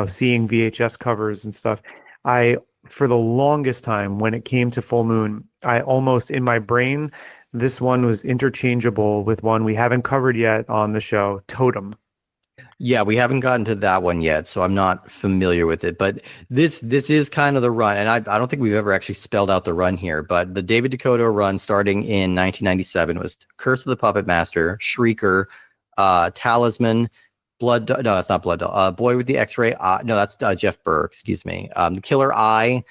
seeing VHS covers and stuff. For the longest time when it came to Full Moon, I almost in my brain, this one was interchangeable with one we haven't covered yet on the show, Totem. Yeah, we haven't gotten to that one yet, so I'm not familiar with it. But this is kind of the run, and I don't think we've ever actually spelled out the run here. But the David DeCoteau run starting in 1997 was Curse of the Puppet Master, Shrieker, Talisman, Blood. No, that's not Blood. Boy with the X-ray. No, that's Jeff Burr. Excuse me. The Killer Eye,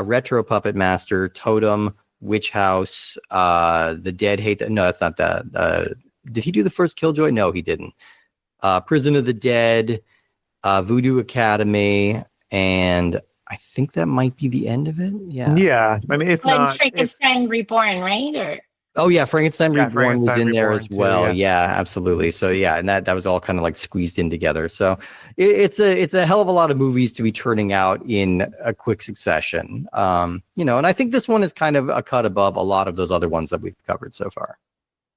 Retro Puppet Master, Totem, Witch House, The Dead Hate. No, that's not that. Did he do the first Killjoy? No, he didn't. Prison of the Dead, Voodoo Academy, and I think that might be the end of it. Yeah. I mean, if Like not, Frankenstein Reborn, right? Or oh yeah, Frankenstein Reborn was in there as well. Too, yeah, absolutely. So yeah, and that was all kind of like squeezed in together. So it's a hell of a lot of movies to be turning out in a quick succession. And I think this one is kind of a cut above a lot of those other ones that we've covered so far.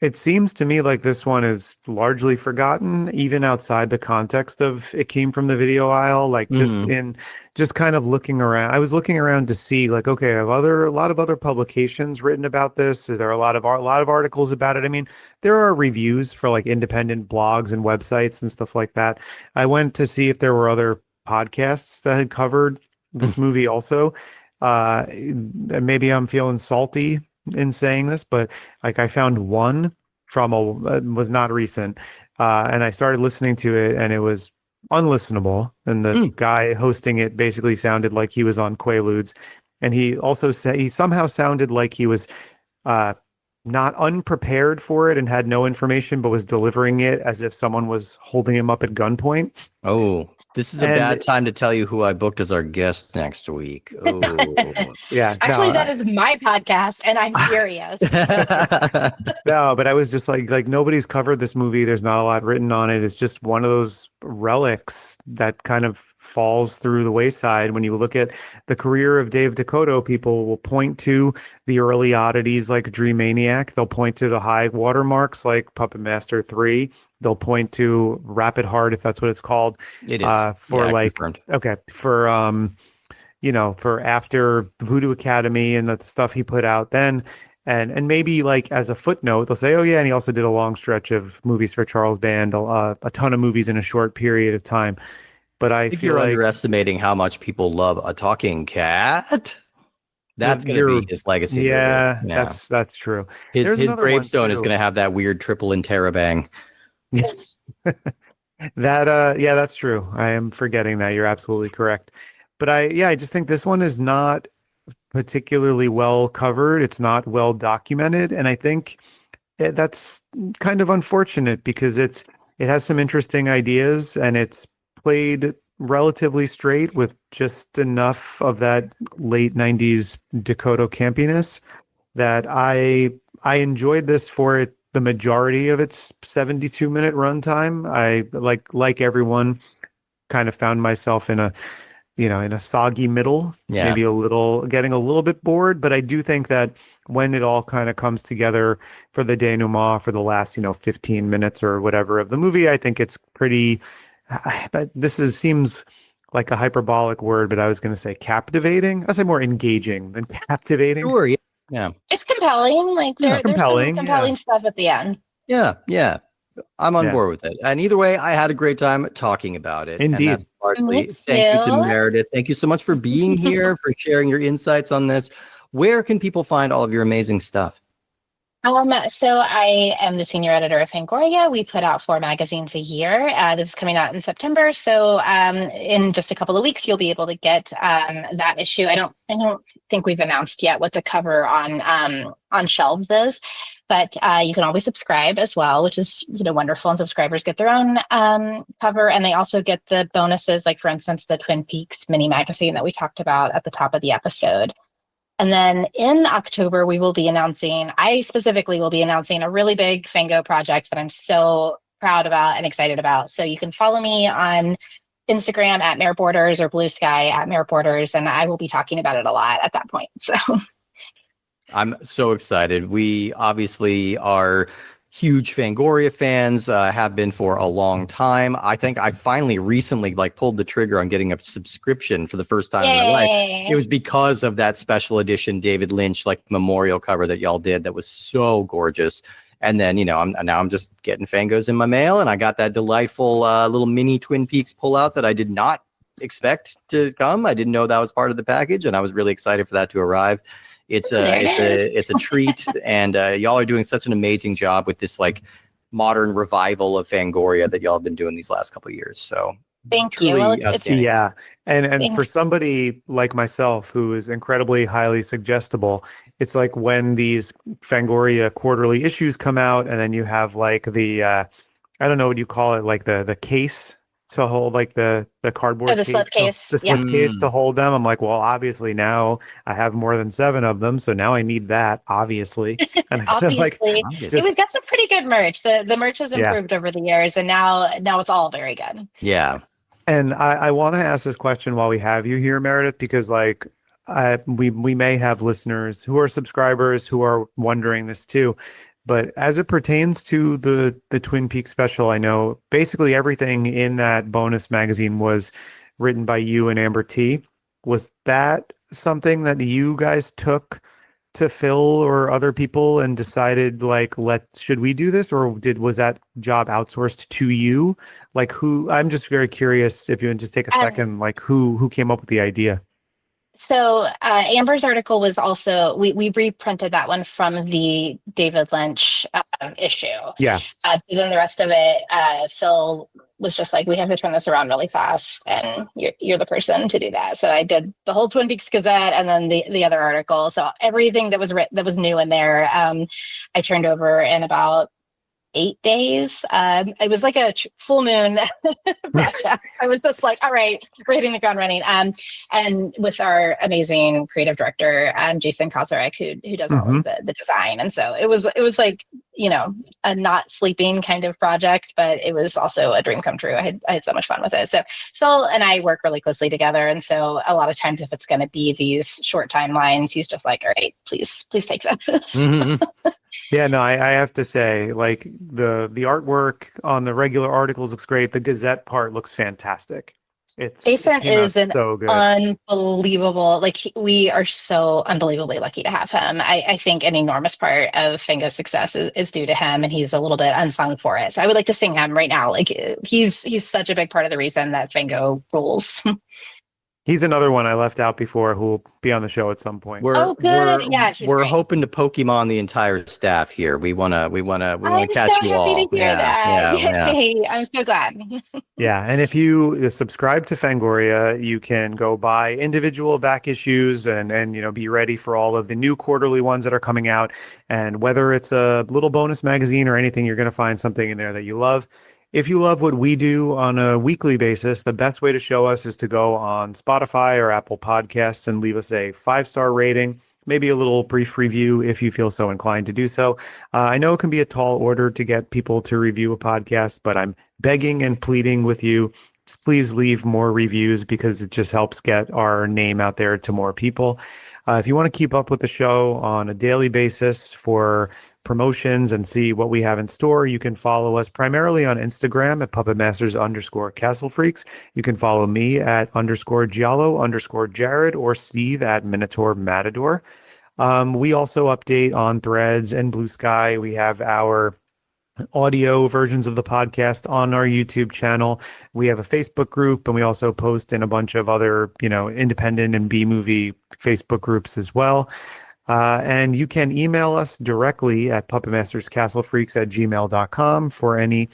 it seems to me like this one is largely forgotten, even outside the context of it came from the video aisle. Like just kind of looking around. I was looking around to see like, okay, a lot of other publications written about this. Is there a lot of articles about it? I mean, there are reviews for like independent blogs and websites and stuff like that. I went to see if there were other podcasts that had covered this movie also. Maybe I'm feeling salty in saying this, but like I found one from was not recent, and I started listening to it, and it was unlistenable. And the guy hosting it basically sounded like he was on Quaaludes. And he also said he somehow sounded like he was not unprepared for it and had no information, but was delivering it as if someone was holding him up at gunpoint. Oh, this is a bad time to tell you who I booked as our guest next week. Oh, yeah. Actually, that is my podcast, and I'm serious. No, but I was just like nobody's covered this movie. There's not a lot written on it. It's just one of those relics that kind of falls through the wayside. When you look at the career of Dave DeCoteau, people will point to the early oddities like Dream Maniac. They'll point to the high watermarks like Puppet Master 3. They'll point to Rapid Heart, if that's what it's called. It is. Confirmed. Okay. For for after the Voodoo Academy and the stuff he put out then. And maybe like as a footnote, they'll say, oh yeah, and he also did a long stretch of movies for Charles Band, a ton of movies in a short period of time. But I feel you're like underestimating how much people love A Talking Cat. That's going to be his legacy. Yeah, that's true. His gravestone is going to have that weird triple interrobang. That's true. I am forgetting that. You're absolutely correct. But I just think this one is not particularly well covered. It's not well documented, and I think that's kind of unfortunate because it has some interesting ideas and it's played relatively straight with just enough of that late 90s DeCoteau campiness that I enjoyed this for it. The majority of its 72-minute runtime, I like everyone, kind of found myself in a soggy middle, maybe getting a little bit bored. But I do think that when it all kind of comes together for the denouement for the last 15 minutes or whatever of the movie, I think it's pretty. But seems like a hyperbolic word, but I was going to say captivating. I'd say more engaging than captivating. Sure, yeah. It's compelling. Like there's some compelling stuff at the end. Yeah. I'm on board with it. And either way, I had a great time talking about it. Indeed. And that's thank you to Meredith. Thank you so much for being here, for sharing your insights on this. Where can people find all of your amazing stuff? So I am the senior editor of Fangoria. We put out 4 magazines a year. This is coming out in September. So in just a couple of weeks, you'll be able to get that issue. I don't think we've announced yet what the cover on shelves is, but you can always subscribe as well, which is wonderful. And subscribers get their own cover, and they also get the bonuses, like for instance, the Twin Peaks mini magazine that we talked about at the top of the episode. And then in October, I specifically will be announcing a really big Fango project that I'm so proud about and excited about. So you can follow me on Instagram at Meredith Borders or Blue Sky at Meredith Borders, and I will be talking about it a lot at that point. So I'm so excited. We obviously are huge Fangoria fans, have been for a long time. I think I finally recently pulled the trigger on getting a subscription for the first time in my life. It was because of that special edition David Lynch memorial cover that y'all did that was so gorgeous. And then, I'm just getting Fangos in my mail, and I got that delightful little mini Twin Peaks pullout that I did not expect to come. I didn't know that was part of the package, and I was really excited for that to arrive. It's a treat, and y'all are doing such an amazing job with this modern revival of Fangoria that y'all have been doing these last couple of years. So thank you. Well, and for somebody like myself who is incredibly highly suggestible, it's like when these Fangoria quarterly issues come out, and then you have the I don't know what you call it, the case to hold the cardboard the slip case. The slip case to hold them. I'm like, well, obviously now I have more than 7 of them, so now I need that, obviously. And obviously. We've got some pretty good merch. The merch has improved over the years, and now it's all very good. Yeah. And I want to ask this question while we have you here, Meredith, because we may have listeners who are subscribers who are wondering this too. But as it pertains to the Twin Peaks special, I know basically everything in that bonus magazine was written by you and Amber T. Was that something that you guys took to Phil or other people and decided should we do this, or was that job outsourced to you? Who? I'm just very curious if you can just take a second, who came up with the idea. So Amber's article was also, we reprinted that one from the David Lynch issue. Yeah. Then the rest of it, Phil was just like, we have to turn this around really fast, and you're the person to do that. So I did the whole Twin Peaks Gazette, and then the other article. So everything that was that was new in there, I turned over in about 8 days. It was like a full moon project. I was just like, all right, we're hitting the ground running. And with our amazing creative director, Jason Kosarek, who does all of the design. And so it was like, a not sleeping kind of project, but it was also a dream come true. I had so much fun with it. So Phil and I work really closely together. And so a lot of times if it's going to be these short timelines, he's just like, all right, please take this. Yeah, no, I have to say, like, the artwork on the regular articles looks great. The Gazette part looks fantastic. Jason is so good. Unbelievable. Like, we are so unbelievably lucky to have him. I think an enormous part of Fango's success is due to him, and he's a little bit unsung for it. So I would like to sing him right now. Like, he's such a big part of the reason that Fango rules. He's another one I left out before who will be on the show at some point. Good. We're hoping to Pokemon the entire staff here. We wanna catch you all. I'm so happy to hear that. Yeah. I'm so glad. Yeah, and if you subscribe to Fangoria, you can go buy individual back issues and be ready for all of the new quarterly ones that are coming out. And whether it's a little bonus magazine or anything, you're going to find something in there that you love. If you love what we do on a weekly basis, the best way to show us is to go on Spotify or Apple Podcasts and leave us a 5-star rating, maybe a little brief review if you feel so inclined to do so. I know it can be a tall order to get people to review a podcast, but I'm begging and pleading with you, please leave more reviews because it just helps get our name out there to more people. If you want to keep up with the show on a daily basis for promotions and see what we have in store, you can follow us primarily on Instagram at puppetmasters_castlefreaks. You can follow me at _Giallo_Jared or Steve at Minotaur Matador. We also update on Threads and Blue Sky. We have our audio versions of the podcast on our YouTube channel. We have a Facebook group, and we also post in a bunch of other, independent and B-movie Facebook groups as well. And you can email us directly at puppetmasterscastlefreaks@gmail.com for any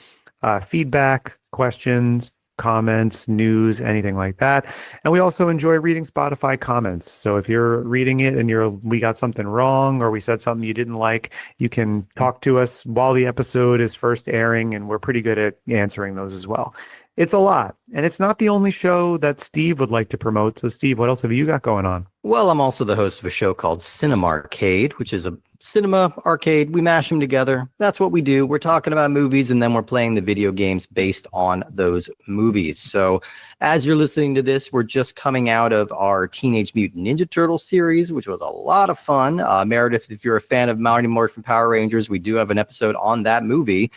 feedback, questions, comments, news, anything like that. And we also enjoy reading Spotify comments. So if you're reading it and we got something wrong or we said something you didn't like, you can talk to us while the episode is first airing, and we're pretty good at answering those as well. It's a lot, and it's not the only show that Steve would like to promote. So, Steve, what else have you got going on? Well, I'm also the host of a show called Cinema Arcade, which is a cinema arcade. We mash them together. That's what we do. We're talking about movies, and then we're playing the video games based on those movies. So, as you're listening to this, we're just coming out of our Teenage Mutant Ninja Turtle series, which was a lot of fun. Meredith, if you're a fan of Mighty Morphin Power Rangers, we do have an episode on that movie,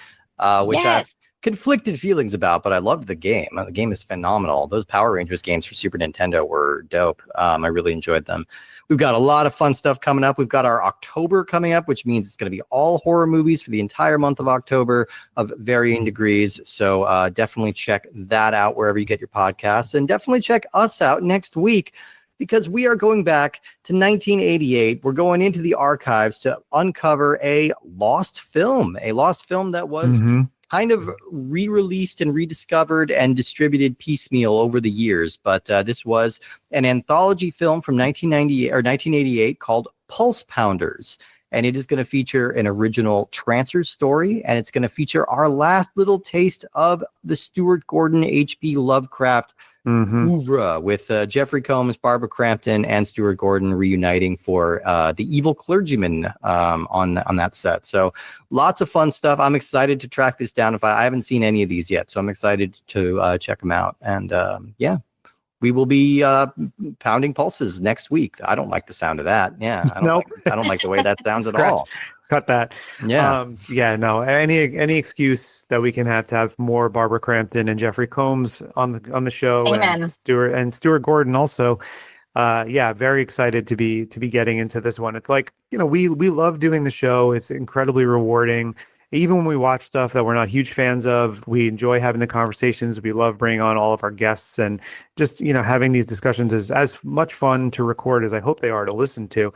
which I've conflicted feelings about, but I loved the game. The game is phenomenal. Those Power Rangers games for Super Nintendo were dope. I really enjoyed them. We've got a lot of fun stuff coming up. We've got our October coming up, which means it's going to be all horror movies for the entire month of October of varying degrees. So definitely check that out wherever you get your podcasts, and definitely check us out next week, because we are going back to 1988. We're going into the archives to uncover a lost film that was kind of re-released and rediscovered and distributed piecemeal over the years. But this was an anthology film from 1988 called Pulse Pounders. And it is going to feature an original Trancer story, and it's going to feature our last little taste of the Stuart Gordon H.P. Lovecraft oeuvre, with Jeffrey Combs, Barbara Crampton, and Stuart Gordon reuniting for the evil clergyman on that set. So lots of fun stuff. I'm excited to track this down. I haven't seen any of these yet, so I'm excited to check them out. And we will be pounding pulses next week. I don't like the sound of that. Yeah, I don't like the way that sounds at all. Cut that. Yeah. No. Any excuse that we can have more Barbara Crampton and Jeffrey Combs on the show. Amen. And Stuart Gordon also. Very excited to be getting into this one. It's like, we love doing the show. It's incredibly rewarding. Even when we watch stuff that we're not huge fans of, we enjoy having the conversations. We love bringing on all of our guests, and just, having these discussions is as much fun to record as I hope they are to listen to.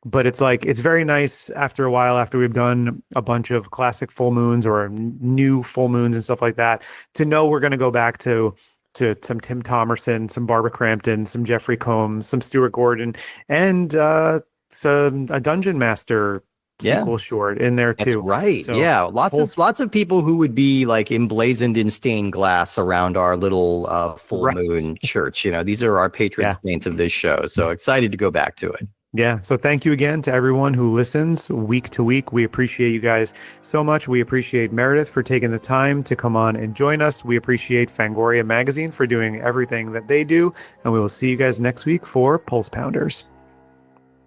but it's like it's very nice after a while, after we've done a bunch of classic full moons or new full moons and stuff like that, to know we're going to go back to some Tim Thomerson, some Barbara Crampton, some Jeffrey Combs, some Stuart Gordon, and a Dungeon Master sequel short in there too. That's right. So yeah, lots of people who would be like emblazoned in stained glass around our little full moon church. These are our patron saints of this show. So excited to go back to it. Yeah. So thank you again to everyone who listens week to week. We appreciate you guys so much. We appreciate Meredith for taking the time to come on and join us. We appreciate Fangoria Magazine for doing everything that they do. And we will see you guys next week for Pulse Pounders.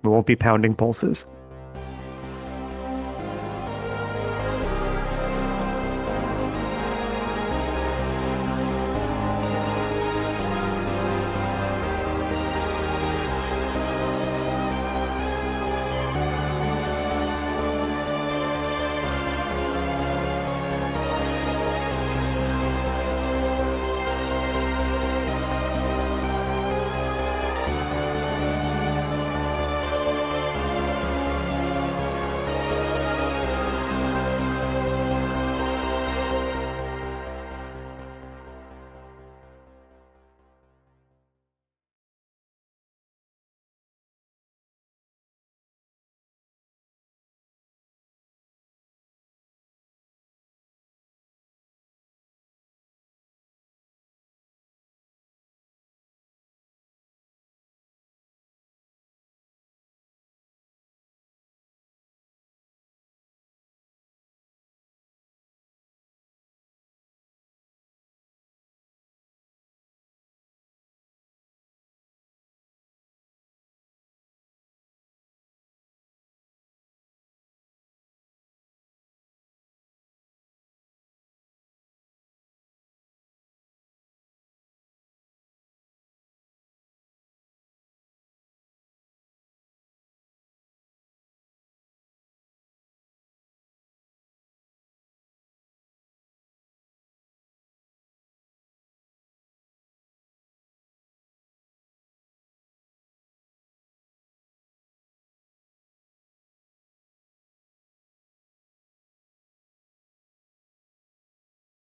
We won't be pounding pulses.